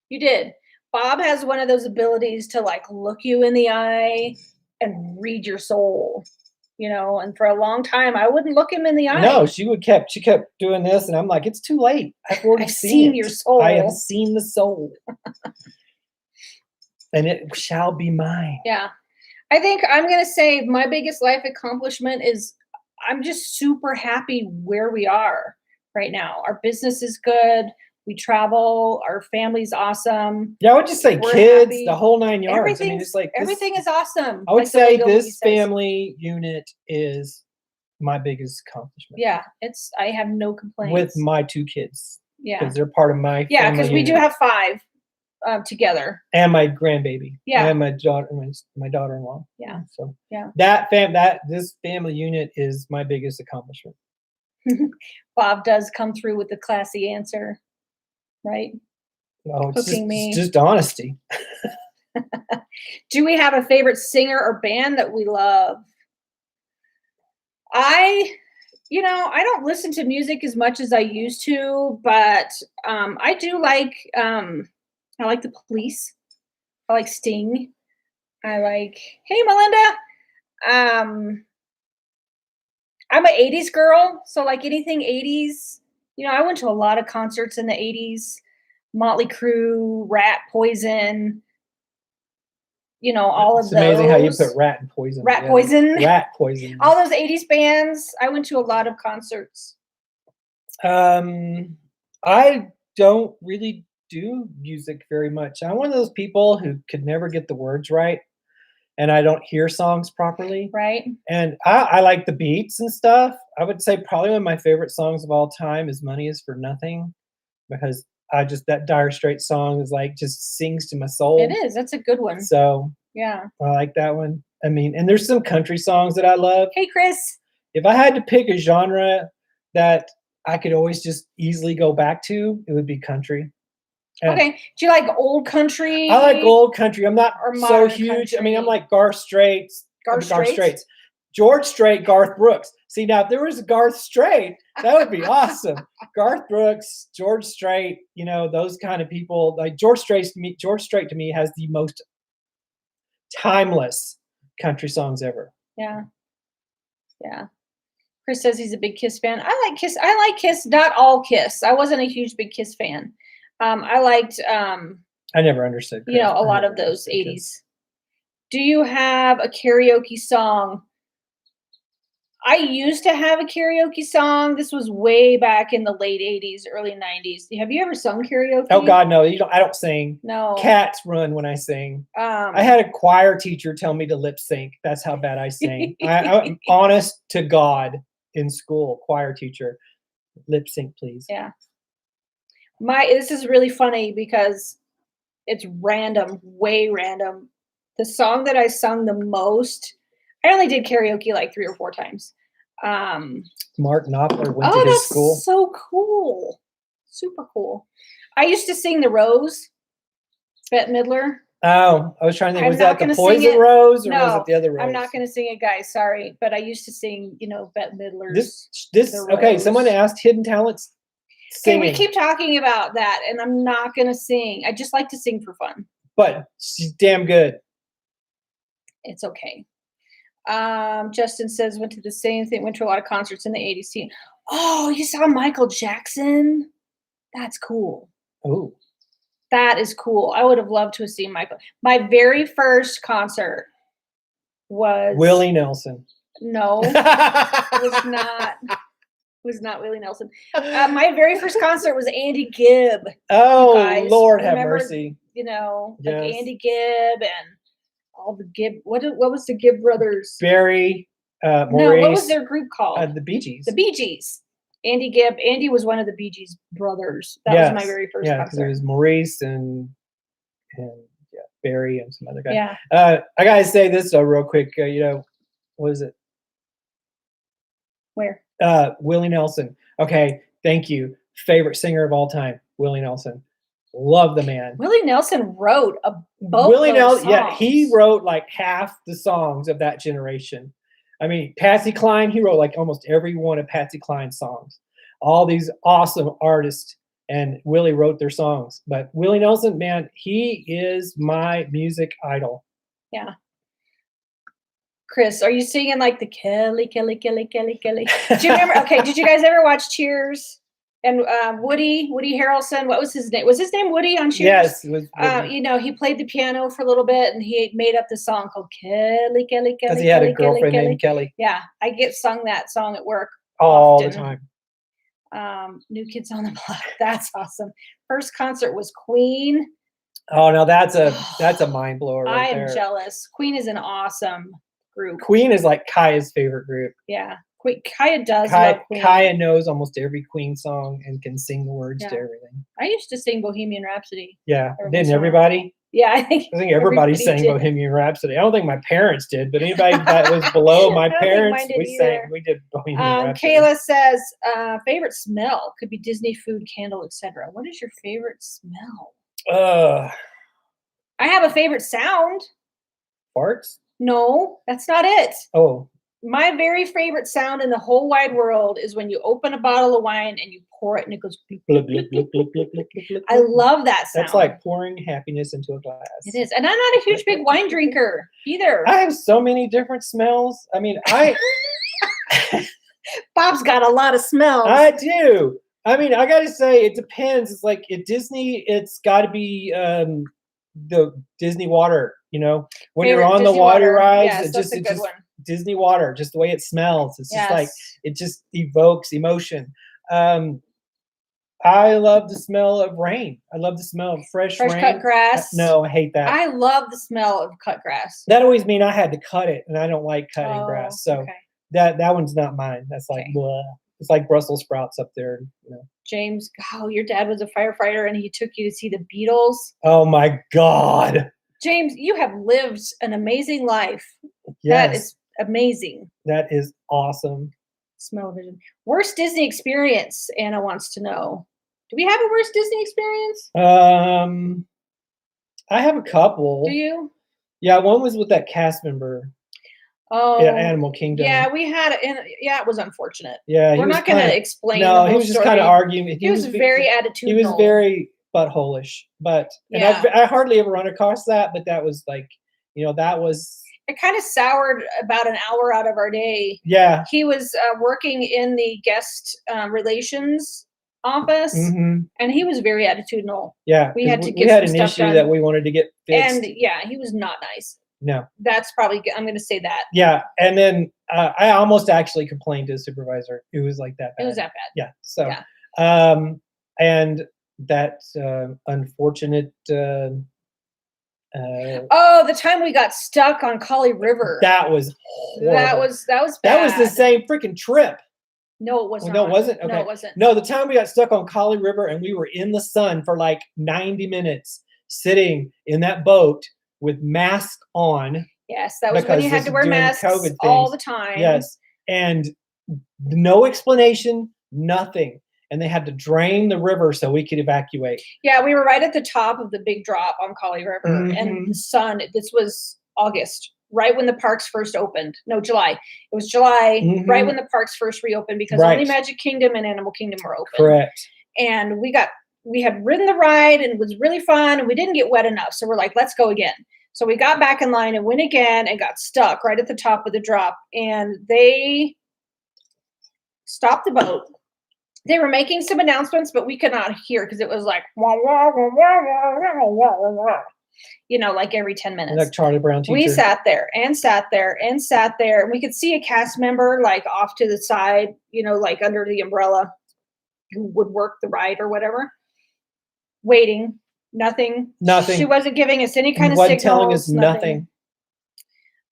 You did. Bob has one of those abilities to like look you in the eye and read your soul, you know, and for a long time I wouldn't look him in the eye. No, she kept doing this, and I'm like, it's too late. I've already seen your soul. I have seen the soul. And it shall be mine. Yeah. I think I'm going to say my biggest life accomplishment is I'm just super happy where we are right now. Our business is good. We travel. Our family's awesome. Yeah, I would just say We're kids, happy. the whole 9 yards. I mean, it's like everything is awesome. I would like say this family unit is my biggest accomplishment. Yeah, I have no complaints. With my 2 kids. Yeah. Because they're part of my Yeah, family because we do have 5 together. And my grandbaby. Yeah. And my daughter-in-law. Yeah. So yeah. This family unit is my biggest accomplishment. Bob does come through with the classy answer, right? Oh, it's just honesty. Do we have a favorite singer or band that we love? I don't listen to music as much as I used to, but I do like I like the Police. I like Sting. I like Hey Melinda. I'm an 80s girl, so like anything 80s. You know, I went to a lot of concerts in the 80s. Motley Crue, Rat, Poison. You know, all of those. It's amazing how you put Rat and Poison. Rat Poison. Rat Poison. All those 80s bands. I went to a lot of concerts. I don't really do music very much. I'm one of those people who could never get the words right, and I don't hear songs properly. Right. And I like the beats and stuff. I would say probably one of my favorite songs of all time is Money Is for Nothing, because that Dire Straits song is like just sings to my soul. It is. That's a good one. So yeah, I like that one. I mean, and there's some country songs that I love. Hey, Chris. If I had to pick a genre that I could always just easily go back to, it would be country. Okay. Do you like old country? I like old country. I'm not so huge. Country. I mean, I'm like Garth Straits. Garth Straits. George Strait, Garth Brooks. See, now if there was a Garth Strait, that would be awesome. Garth Brooks, George Strait, you know, those kind of people. Like George Strait to me has the most timeless country songs ever. Yeah. Yeah. Chris says he's a big Kiss fan. I like Kiss. I like Kiss, not all Kiss. I wasn't a huge big Kiss fan. I liked I never understood Chris. You know, a lot of those 80s. Kiss. Do you have a karaoke song? I used to have a karaoke song. This was way back in the late 80s, early 90s. Have you ever sung karaoke? Oh God, no. I don't sing. No. Cats run when I sing. I had a choir teacher tell me to lip sync. That's how bad I sing. I'm honest to God, in school, choir teacher, lip sync, please. Yeah. This is really funny because it's random, way random. The song that I sung the most, I only did karaoke like 3 or 4 times. Mark Knopfler went to his school. So cool. Super cool. I used to sing The Rose, Bette Midler. Oh, I was trying to think. Was that the Poison Rose or was it the other Rose? I'm not going to sing it, guys. Sorry, but I used to sing, Bette Midler's. This okay. Someone asked Hidden Talents. Singing. Okay, we keep talking about that, and I'm not going to sing. I just like to sing for fun. But she's damn good. It's okay. Justin says went to the same thing. Went to a lot of concerts in the '80s. Oh, you saw Michael Jackson? That's cool. Oh. That is cool. I would have loved to have seen Michael. My very first concert was Willie Nelson. No, it was not. It was not Willie Nelson. My very first concert was Andy Gibb. Oh, Lord have mercy. Like Andy Gibb and all the Gibb. What was the Gibb brothers? Barry, Maurice. No, what was their group called? The Bee Gees. The Bee Gees. Andy Gibb. Andy was one of the Bee Gees brothers. That was my very first concert. Yeah, because it was Maurice and Barry and some other guy. Yeah. I gotta say this though, real quick. What is it? Where? Willie Nelson. Okay, thank you. Favorite singer of all time, Willie Nelson. Love the man. Willie Nelson wrote a boatload Willie Nelson. songs. Yeah, he wrote like half the songs of that generation. I mean, Patsy Cline, he wrote like almost every one of Patsy Cline's songs. All these awesome artists, and Willie wrote their songs. But Willie Nelson, man, he is my music idol. Yeah. Chris, are you singing like the Kelly? Do you remember? Okay, did you guys ever watch Cheers? And Woody Harrelson, what was his name? Was his name Woody on Cheers? Yes, it was Woody. He played the piano for a little bit, and he made up the song called Kelly. Because he had a girlfriend named Kelly. Yeah, I get sung that song at work all often. the time. New Kids on the Block. That's awesome. First concert was Queen. Oh no, that's a mind blower. Right I am jealous. Queen is an awesome group. Queen is like Kaya's favorite group. Yeah. Kaya does love Queen. Kaya knows almost every Queen song and can sing the words to everything. I used to sing Bohemian Rhapsody. Yeah, didn't everybody? Yeah, I think everybody sang Bohemian Rhapsody. I don't think my parents did, but anybody that was below my parents, we did Bohemian Rhapsody. Kayla says, favorite smell could be Disney food, candle, etc. What is your favorite smell? I have a favorite sound. Farts? No, that's not it. Oh. My very favorite sound in the whole wide world is when you open a bottle of wine and you pour it and it goes glug, glug, glug, glug, glug, glug, glug. I love that sound. That's like pouring happiness into a glass. It is. And I'm not a huge big wine drinker either. I have so many different smells. I mean, Bob's got a lot of smells. I do. I mean, I got to say, it depends. It's like at Disney, it's got to be the Disney water, when you're on the water rides, yes, that's a good one. Disney water, just the way it smells. It's just like, it just evokes emotion. I love the smell of rain. I love the smell of fresh rain. Cut grass. No, I hate that. I love the smell of cut grass. That always means I had to cut it, and I don't like cutting grass. So that one's not mine. That's like, blah. It's like Brussels sprouts up there. James, your dad was a firefighter, and he took you to see the Beatles. Oh my God. James, you have lived an amazing life. Yes. That is amazing. That is awesome. Smell-o-vision. Worst Disney experience, Anna wants to know. Do we have a worst Disney experience? I have a couple. Do you? Yeah, one was with that cast member. Oh, yeah, Animal Kingdom. Yeah, we had it. It was unfortunate. Yeah, we're not going to explain. No, he was just kind of arguing. He was very attitudinal. He was very buttholish, and I hardly ever run across that. But that was like, that was. It kind of soured about an hour out of our day. Yeah, he was working in the guest relations office, and he was very attitudinal. Yeah, we had an issue done. That we wanted to get fixed, and he was not nice. No, that's probably. I'm going to say that. Yeah, and then I almost actually complained to the supervisor. It was like that bad. It was that bad. Yeah. So, and that unfortunate. The time we got stuck on Kali River. That was horrible. That was bad. That was the same freaking trip. No, it wasn't. No, it wasn't. Okay. No, it wasn't. No, the time we got stuck on Kali River and we were in the sun for like 90 minutes, sitting in that boat with masks on. Yes, that was when you had to wear masks all the time. Yes, and no explanation, nothing. and they had to drain the river so we could evacuate. Yeah, we were right at the top of the big drop on Kali River, and the sun. This was August, right when the parks first opened. No, July. It was July, right when the parks first reopened, because only Magic Kingdom and Animal Kingdom were open. Correct. And we had ridden the ride, and it was really fun, and we didn't get wet enough, so we're like, let's go again. So we got back in line and went again and got stuck right at the top of the drop, and they stopped the boat. They were making some announcements, but we could not hear because it was like, you know, like every 10 minutes. Like Charlie Brown teacher. We sat there and sat there and sat there, and we could see a cast member like off to the side, you know, like under the umbrella, who would work the ride or whatever, waiting. Nothing. She wasn't giving us any kind of signals. Telling us nothing.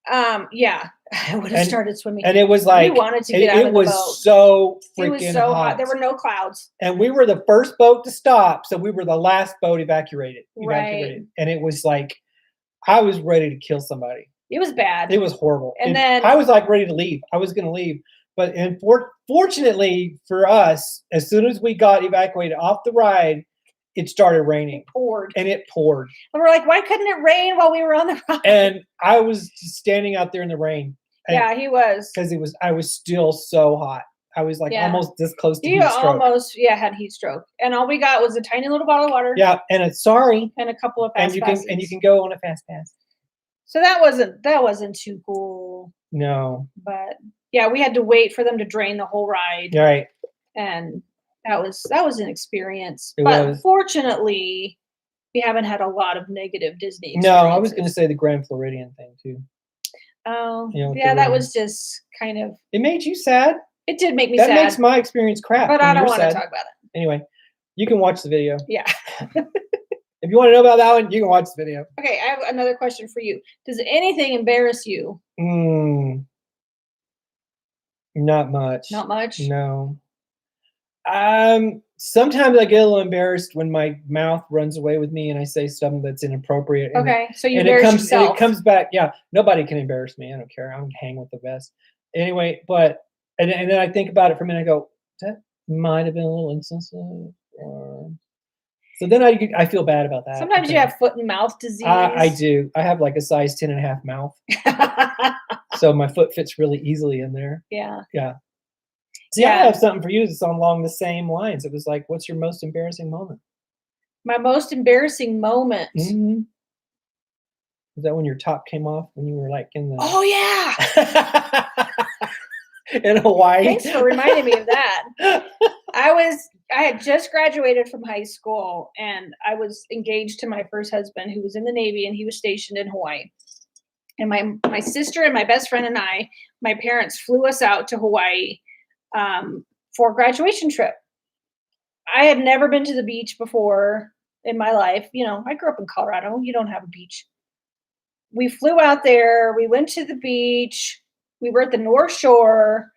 Yeah, I would have started swimming. And it was like, we wanted to get out of the boat. It was so freaking hot. There were no clouds. And we were the first boat to stop, so we were the last boat evacuated. Right. And it was like, I was ready to kill somebody. It was bad. It was horrible. And then I was like ready to leave. I was going to leave. But fortunately for us, as soon as we got evacuated off the ride, it started raining. It poured. And it poured. And we're like, why couldn't it rain while we were on the ride? And I was just standing out there in the rain. Yeah, he was. Because I was still so hot. I was like almost this close to heat stroke. Almost had heat stroke. And all we got was a tiny little bottle of water. Yeah, and a sorry. And a couple of fast passes. And you can go on a fast pass. So that wasn't too cool. No. But yeah, we had to wait for them to drain the whole ride. Right. And that was an experience. But fortunately, we haven't had a lot of negative Disney experiences. No, I was going to say the Grand Floridian thing too. Oh, yeah, that was just kind of. It made you sad. It did make me sad. That makes my experience crap. But I don't want to talk about it. Anyway, you can watch the video. Yeah. If you want to know about that one, you can watch the video. Okay, I have another question for you. Does anything embarrass you? Not much. Not much? No. Sometimes I get a little embarrassed when my mouth runs away with me and I say something that's inappropriate. Okay, so you embarrass yourself. And it comes back. Yeah, nobody can embarrass me. I don't care. I'm hang with the best. Anyway, and then I think about it for a minute. I go, that might have been a little insensitive. So then I feel bad about that. Sometimes you have foot and mouth disease. I do. I have like a size 10.5 mouth. So my foot fits really easily in there. Yeah. Yeah. See, I have something for you that's along the same lines. It was like, what's your most embarrassing moment? My most embarrassing moment. Mm-hmm. Was that when your top came off when you were like in the... Oh, yeah. In Hawaii. Thanks for reminding me of that. I had just graduated from high school, and I was engaged to my first husband, who was in the Navy, and he was stationed in Hawaii. And my sister and my best friend and I, my parents flew us out to Hawaii for a graduation trip. I had never been to the beach before in my life. You know, I grew up in Colorado. You don't have a beach. We flew out there. We went to the beach. We were at the North Shore.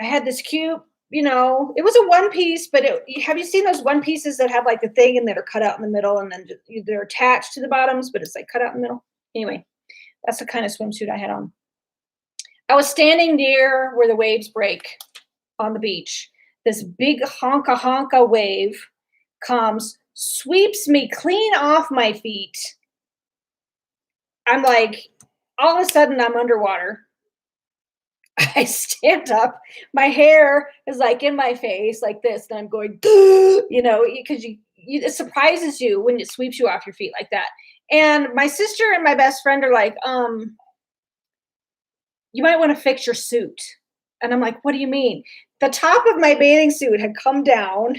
I had this cute, you know, it was a one piece, but have you seen those one pieces that have like the thing and that are cut out in the middle and then they're attached to the bottoms, but it's like cut out in the middle? Anyway, that's the kind of swimsuit I had on. I was standing near where the waves break on the beach. This big honka wave comes, sweeps me clean off my feet. I'm like, all of a sudden I'm underwater. I stand up. My hair is like in my face like this. And I'm going, you know, because it surprises you when it sweeps you off your feet like that. And my sister and my best friend are like, you might want to fix your suit. And I'm like, what do you mean? The top of my bathing suit had come down.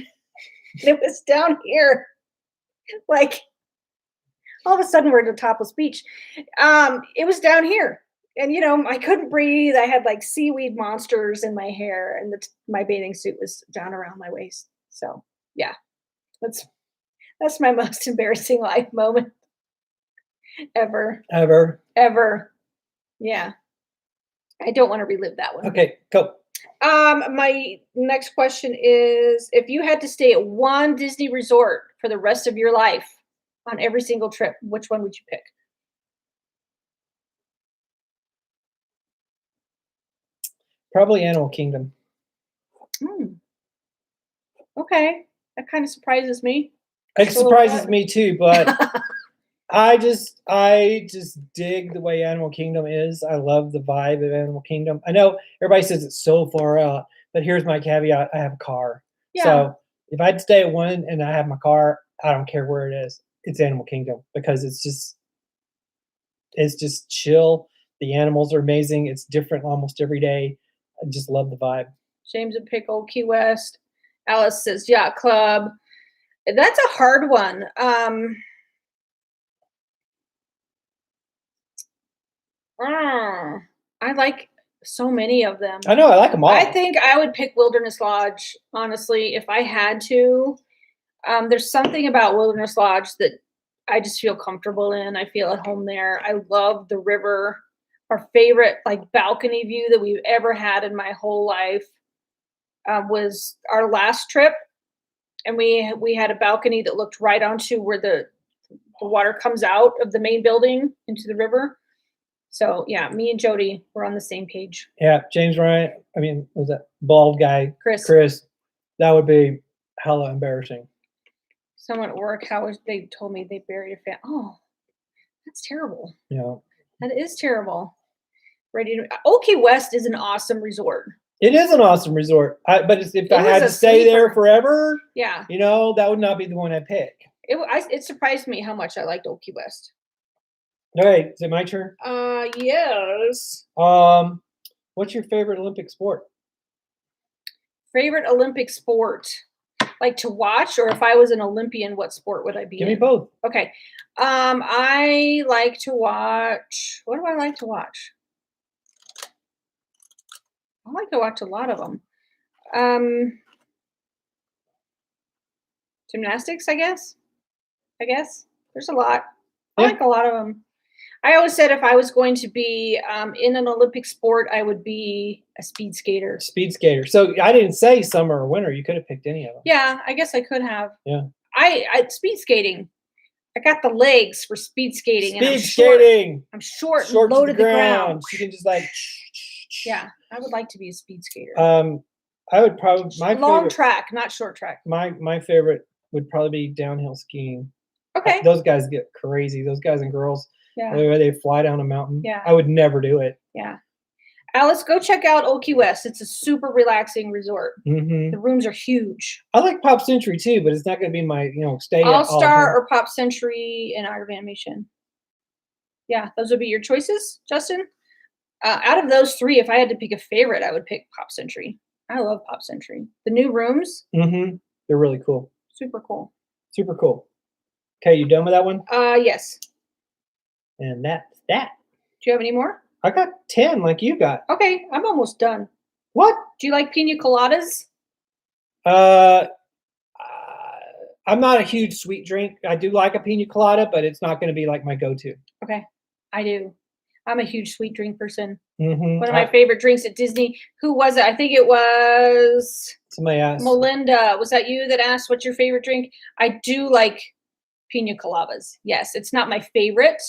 It was down here. Like, all of a sudden we're at a topless beach. It was down here. And, you know, I couldn't breathe. I had like seaweed monsters in my hair, and my bathing suit was down around my waist. So, yeah, that's my most embarrassing life moment ever. Ever. Yeah. I don't want to relive that one. Okay, go. My next question is, if you had to stay at one Disney resort for the rest of your life on every single trip, which one would you pick? Probably Animal Kingdom. Okay. That kind of surprises me. It surprises me too, but I just dig the way Animal Kingdom is. I love the vibe of Animal Kingdom. I know everybody says it's so far out, but here's my caveat: I have a car, so if I'd stay at one and I have my car, I don't care where it is. It's Animal Kingdom because it's just chill. The animals are amazing. It's different almost every day. I just love the vibe. James and Pickle, Key West. Alice says Yacht Club. That's a hard one. I like so many of them. I know, I like them all. I think I would pick Wilderness Lodge, honestly, if I had to. There's something about Wilderness Lodge that I just feel comfortable in. I feel at home there. I love the river. Our favorite like balcony view that we've ever had in my whole life was our last trip, and we had a balcony that looked right onto where the water comes out of the main building into the river. So yeah, me and Jody were on the same page. Yeah, James Ryan. I mean, was that bald guy? Chris. That would be hella embarrassing. Someone at work, they told me they buried a fan. Oh, that's terrible. Yeah, that is terrible. Old Key West is an awesome resort. It is an awesome resort. But if I had to stay there forever, that would not be the one I pick. It surprised me how much I liked Old Key West. All right, is it my turn? Yes. What's your favorite Olympic sport? Favorite Olympic sport, like to watch, or if I was an Olympian, what sport would I be in? Give me both. Okay. I like to watch. What do I like to watch? I like to watch a lot of them. Gymnastics, I guess. There's a lot. I like a lot of them. I always said if I was going to be in an Olympic sport, I would be a speed skater. Speed skater. So I didn't say summer or winter. You could have picked any of them. Yeah, I guess I could have. Yeah. I speed skating. I got the legs for speed skating. Speed skating. I'm short and low to the ground. You can just like. Yeah, I would like to be a speed skater. I would probably long track, not short track. My favorite would probably be downhill skiing. Okay. Those guys get crazy. Those guys and girls. Yeah. They fly down a mountain. Yeah. I would never do it. Yeah. Alice, go check out Old Key West. It's a super relaxing resort. Mm-hmm. The rooms are huge. I like Pop Century too, but it's not going to be my stay. All Star or Pop Century and Art of Animation. Yeah, those would be your choices, Justin. Out of those three, if I had to pick a favorite, I would pick Pop Century. I love Pop Century. The new rooms. Mm-hmm. They're really cool. Super cool. Super cool. Okay, you done with that one? Yes. And that's that. Do you have any more? I got 10 like you got. Okay, I'm almost done. What? Do you like pina coladas? I'm not a huge sweet drink. I do like a pina colada, but it's not going to be like my go-to. Okay, I do. I'm a huge sweet drink person. Mm-hmm. One of my favorite drinks at Disney. Who was it? I think it was somebody asked. Melinda. Was that you that asked what's your favorite drink? I do like pina coladas. Yes, it's not my favorite.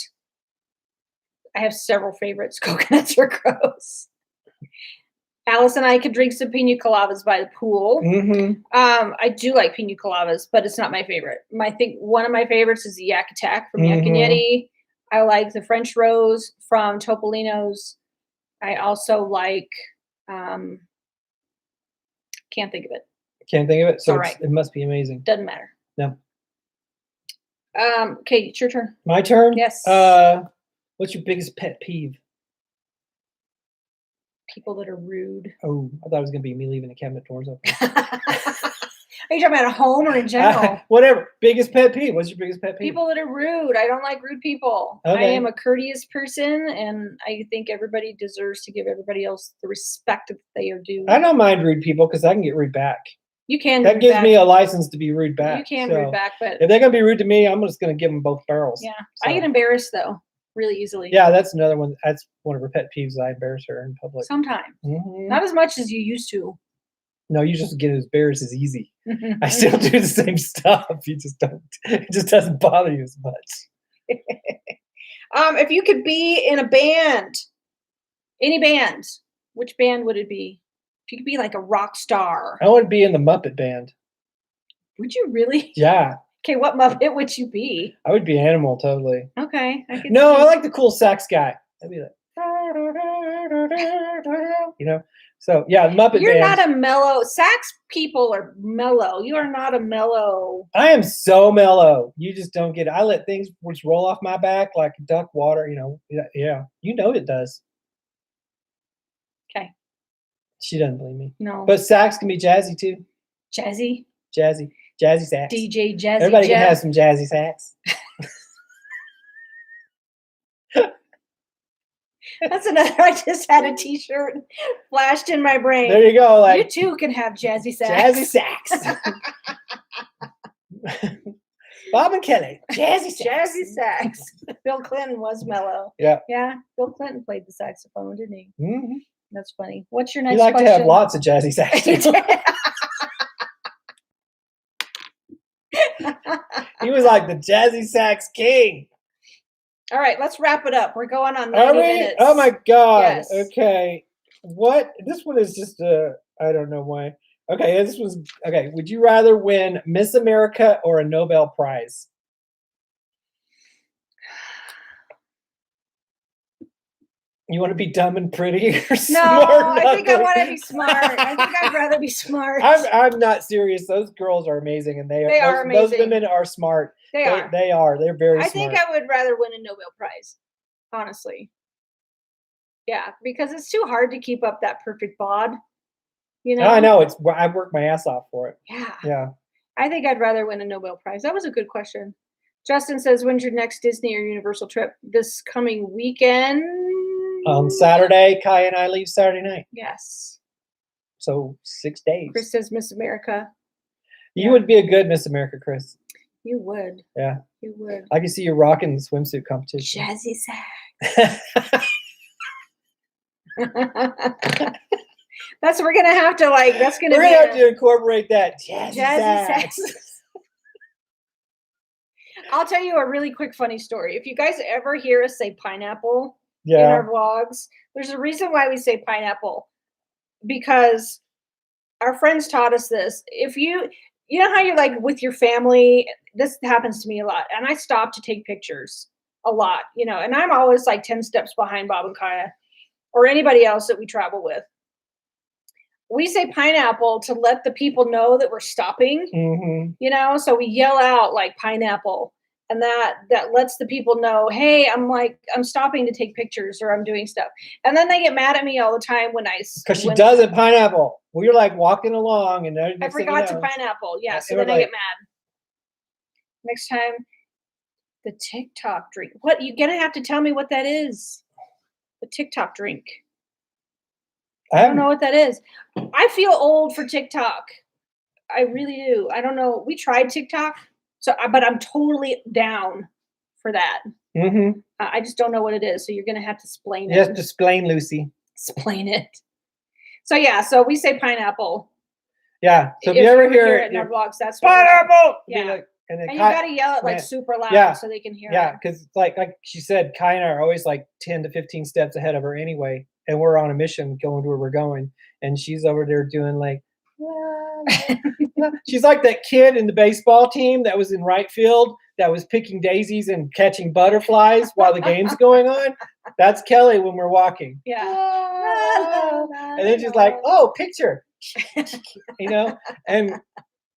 I have several favorites. Coconuts are gross. Alice and I could drink some pina coladas by the pool. Mm-hmm. I do like pina coladas, but it's not my favorite. I think one of my favorites is the Yak Attack from Yak and Yeti. I like the French Rose from Topolino's. I also like, can't think of it. Can't think of it? So it must be amazing. Doesn't matter. No. Okay, it's your turn. My turn? Yes. What's your biggest pet peeve? People that are rude. Oh, I thought it was going to be me leaving the cabinet doors open. Are you talking about at home or in general? Whatever. Biggest pet peeve. What's your biggest pet peeve? People that are rude. I don't like rude people. Okay. I am a courteous person, and I think everybody deserves to give everybody else the respect that they are due. I don't mind rude people because I can get rude back. You can. That gives me a license to be rude back. You can rude back, but if they're going to be rude to me, I'm just going to give them both barrels. Yeah. So. I get embarrassed, though, really easily. Yeah, that's another one. That's one of her pet peeves. I embarrass her in public. Sometimes. Mm-hmm. Not as much as you used to. No, you just get embarrassed as easy. I still do the same stuff. You just don't. It just doesn't bother you as much. If you could be in a band, any band, which band would it be? If you could be like a rock star. I want to be in the Muppet Band. Would you really? Yeah. Okay, what Muppet would you be? I would be Animal, totally. Okay. No, I like the cool sax guy. I'd be like, So yeah, Muppet You're Band. not a mellow. Sax people are mellow. You are not a mellow. I am so mellow. You just don't get it. I let things just roll off my back like duck water. Yeah. It does. Okay. She doesn't believe me. No. But sax can be jazzy too. Jazzy Jazzy sax. DJ Jazzy. Everybody can have some jazzy sax. That's another. I just had a T-shirt flashed in my brain. There you go. You too can have jazzy sax. Jazzy sax. Bob and Kelly. Jazzy sax. Jazzy sax. Bill Clinton was mellow. Yeah. Yeah. Bill Clinton played the saxophone, didn't he? Mm-hmm. That's funny. What's your next You like question? to have lots of jazzy sax. He was like the jazzy sax king. All right, let's wrap it up. We're going on 90 Are we? minutes. Oh my God. Yes. Okay. What? This one is just I don't know why. Okay, this was okay. Would you rather win Miss America or a Nobel Prize? You want to be dumb and pretty or smart? No, I think I want to be smart. I think I'd rather be smart. I'm not serious. Those girls are amazing, and they are amazing. Those women are smart. They are. They are. They're very smart. I think I would rather win a Nobel Prize, honestly. Yeah, because it's too hard to keep up that perfect bod. I know. I've worked my ass off for it. Yeah. Yeah. I think I'd rather win a Nobel Prize. That was a good question. Justin says, when's your next Disney or Universal trip? This coming weekend? On Saturday, Kai and I leave Saturday night. Yes. So 6 days. Chris says Miss America. You would be a good Miss America, Chris. You would. Yeah. You would. I can see you rocking the swimsuit competition. Jazzy sax. We're gonna have to we're gonna have to incorporate that jazzy sax. I'll tell you a really quick funny story. If you guys ever hear us say pineapple in Yeah. our vlogs, there's a reason why we say pineapple. Because our friends taught us this. If you know how you're like with your family, this happens to me a lot. And I stop to take pictures a lot, and I'm always like 10 steps behind Bob and Kaya or anybody else that we travel with. We say pineapple to let the people know that we're stopping, Mm-hmm. So we yell out like pineapple, and that lets the people know, hey, I'm stopping to take pictures or I'm doing stuff. And then they get mad at me all the time because she doesn't pineapple. Well, you're like walking along and I forgot to pineapple. Yeah. So then I get mad. Next time, the TikTok drink. What? You're going to have to tell me what that is. The TikTok drink. I don't know what that is. I feel old for TikTok. I really do. I don't know. We tried TikTok, but I'm totally down for that. Mm-hmm. I just don't know what it is. So you're going to have to explain it. Yes, explain, Lucy. Explain it. So yeah, so we say pineapple. Yeah. So if you ever hear it in our vlogs, that's pineapple. Yeah. And you got to yell it super loud so they can hear it. Yeah, because like she said, Kai and I are always like 10 to 15 steps ahead of her anyway. And we're on a mission going to where we're going. And she's over there doing like, she's like that kid in the baseball team that was in right field that was picking daisies and catching butterflies while the game's going on. That's Kelly when we're walking. Yeah. And then she's like, oh, picture. And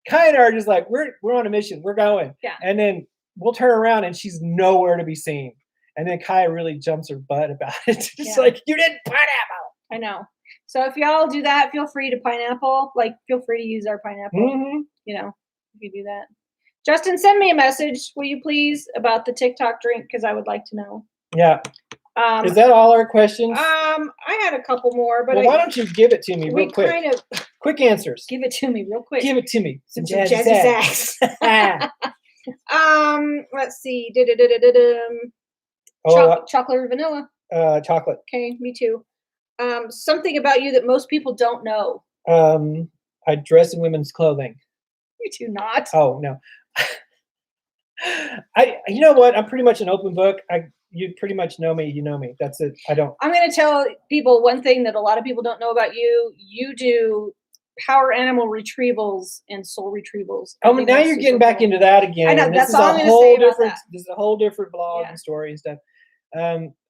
Kai and I are just like, we're on a mission. We're going. Yeah. And then we'll turn around and she's nowhere to be seen. And then Kaya really jumps her butt about it. It's like, you didn't pineapple. I know. So if y'all do that, feel free to pineapple. Feel free to use our pineapple. Mm-hmm. If you do that. Justin, send me a message, will you please, about the TikTok drink, because I would like to know. Yeah. Is that all our questions? I had a couple more, but why don't you give it to me real quick? Kind of quick answers. Give it to me real quick. Give it to me. Some jazzy sax. Let's see. Chocolate or vanilla? Chocolate. Okay, me too. Something about you that most people don't know. I dress in women's clothing. You do not. Oh no. You know what? I'm pretty much an open book. You pretty much know me. You know me. That's it. I'm going to tell people one thing that a lot of people don't know about you. You do power animal retrievals and soul retrievals. Oh, now you're getting back into that again. I know, and that's this is all a I'm gonna whole say about different. that. This is a whole different blog Yeah. and story and stuff.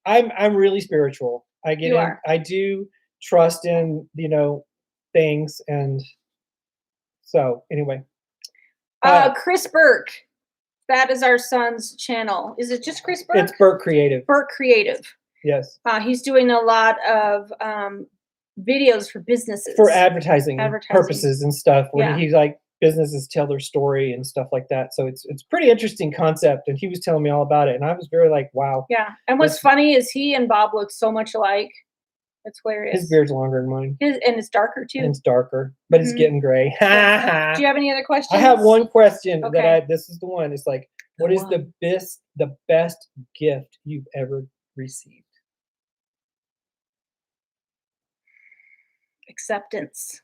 I'm really spiritual. I get You in. are. I do trust in things, and so anyway. Chris Burke. That is our son's channel. Is it just Chris Burke? It's Burke Creative. Burke Creative. Yes. He's doing a lot of videos for businesses. For advertising purposes and stuff, where Yeah. he's like businesses tell their story and stuff like that. So it's pretty interesting concept, and he was telling me all about it, and I was very like, wow. Yeah. And what's funny is he and Bob look so much alike. It's hilarious. His beard's longer than mine. And it's darker too. And it's darker, but it's getting gray. Do you have any other questions? I have one question Okay. this is the one. It's like, what is the best gift you've ever received? Acceptance.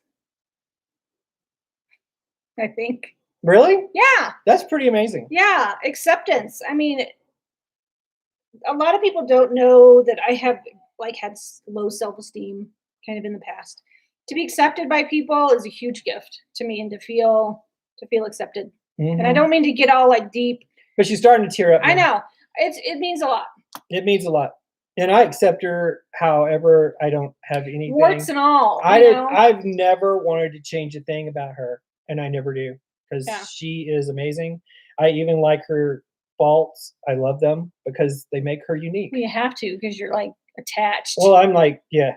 I think. Really? Yeah. That's pretty amazing. Yeah. Acceptance. I mean, a lot of people don't know that I have had low self-esteem kind of in the past. To be accepted by people is a huge gift to me, and to feel accepted. And I don't mean to get all deep. But she's starting to tear up. I know. It means a lot. It means a lot. And I accept her however. I don't have anything. Warts and all. I've never wanted to change a thing about her, and I never do, because she is amazing. I even like her faults. I love them because they make her unique. You have to, because you're attached. Well, I'm yeah.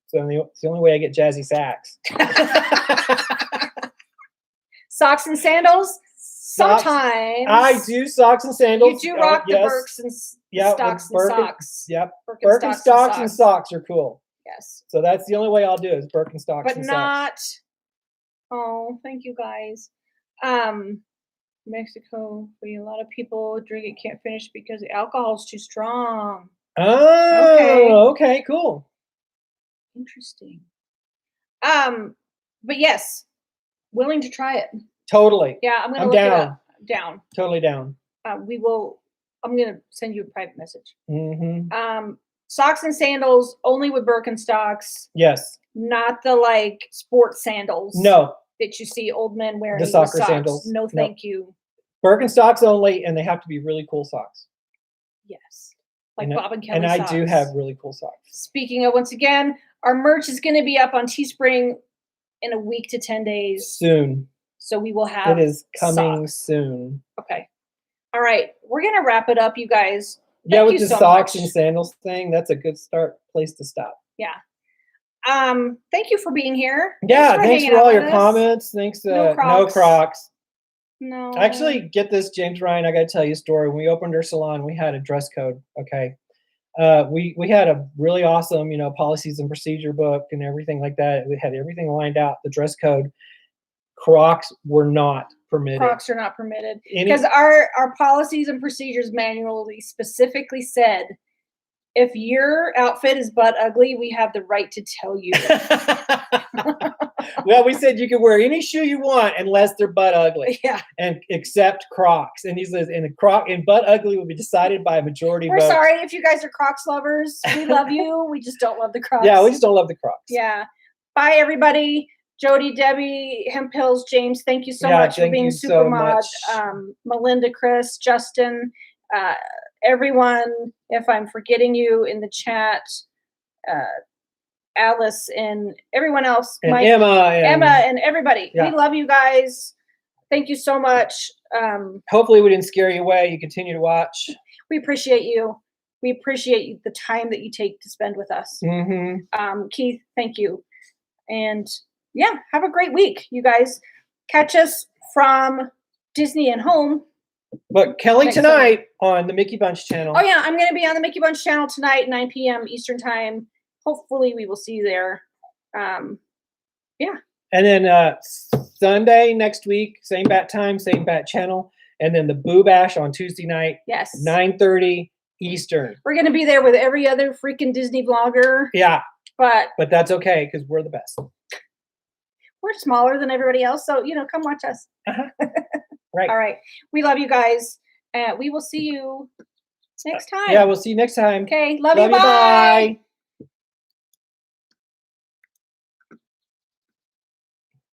So it's the only way I get jazzy sax. Socks and sandals? Sometimes. I do socks and sandals. You do rock the Birks and stocks and socks. Yep. Birkenstocks and socks are cool. Yes. So that's the only way I'll do it, is Birkenstocks and socks. Oh, thank you guys. Mexico, a lot of people drink it, can't finish because the alcohol is too strong. Oh, okay, cool. Interesting. But yes, willing to try it. Totally. Yeah, I'm down. Down. Totally down. I'm gonna send you a private message. Socks and sandals only with Birkenstocks. Yes. Not the sports sandals. No. That you see old men wearing. The soccer sandals. No, thank you. Birkenstocks only, and they have to be really cool socks. Yes. Bob and Kelly and I socks. do have really cool socks. Speaking of, once again, our merch is going to be up on Teespring in a week to 10 days. Soon. So we will have. It is coming soon. Okay. All right. We're going to wrap it up, you guys. Thank with the socks and sandals thing, that's a good place to stop. Yeah. Thank you for being here. Yeah, thanks for all your comments. Thanks. No Crocs. No. Actually, get this, James Ryan, I got to tell you a story. When we opened our salon, we had a dress code. Okay. We had a really awesome, policies and procedure book and everything like that. We had everything lined out, the dress code. Crocs were not permitted. Crocs are not permitted because our policies and procedures manually specifically said, if your outfit is butt ugly, we have the right to tell you. Well, we said you can wear any shoe you want unless they're butt ugly. Yeah. And except Crocs. And he says, and butt ugly will be decided by a majority vote. We're sorry if you guys are Crocs lovers. We love you. We just don't love the Crocs. Yeah, we just don't love the Crocs. Yeah. Bye, everybody. Jody, Debbie, Hemp Hills, James, thank you so much for being super mod. Melinda, Chris, Justin, everyone, if I'm forgetting you in the chat, Alice and everyone else, and Mike, Emma and everybody. Yeah. We love you guys. Thank you so much. Hopefully we didn't scare you away. You continue to watch. We appreciate you. We appreciate the time that you take to spend with us. Keith, thank you. And yeah, have a great week, you guys. Catch us from Disney and home. But Kelly tonight on the Mickey Bunch channel. Oh yeah, I'm going to be on the Mickey Bunch channel tonight, 9 p.m. Eastern time. Hopefully we will see you there. Yeah. And then Sunday next week, same bat time, same bat channel. And then the Boo Bash on Tuesday night. Yes. 9:30 Eastern. We're going to be there with every other freaking Disney vlogger. Yeah. But that's okay because we're the best. We're smaller than everybody else. So, come watch us. Right. All right. We love you guys. We will see you next time. Yeah, we'll see you next time. Okay. Love you. Bye.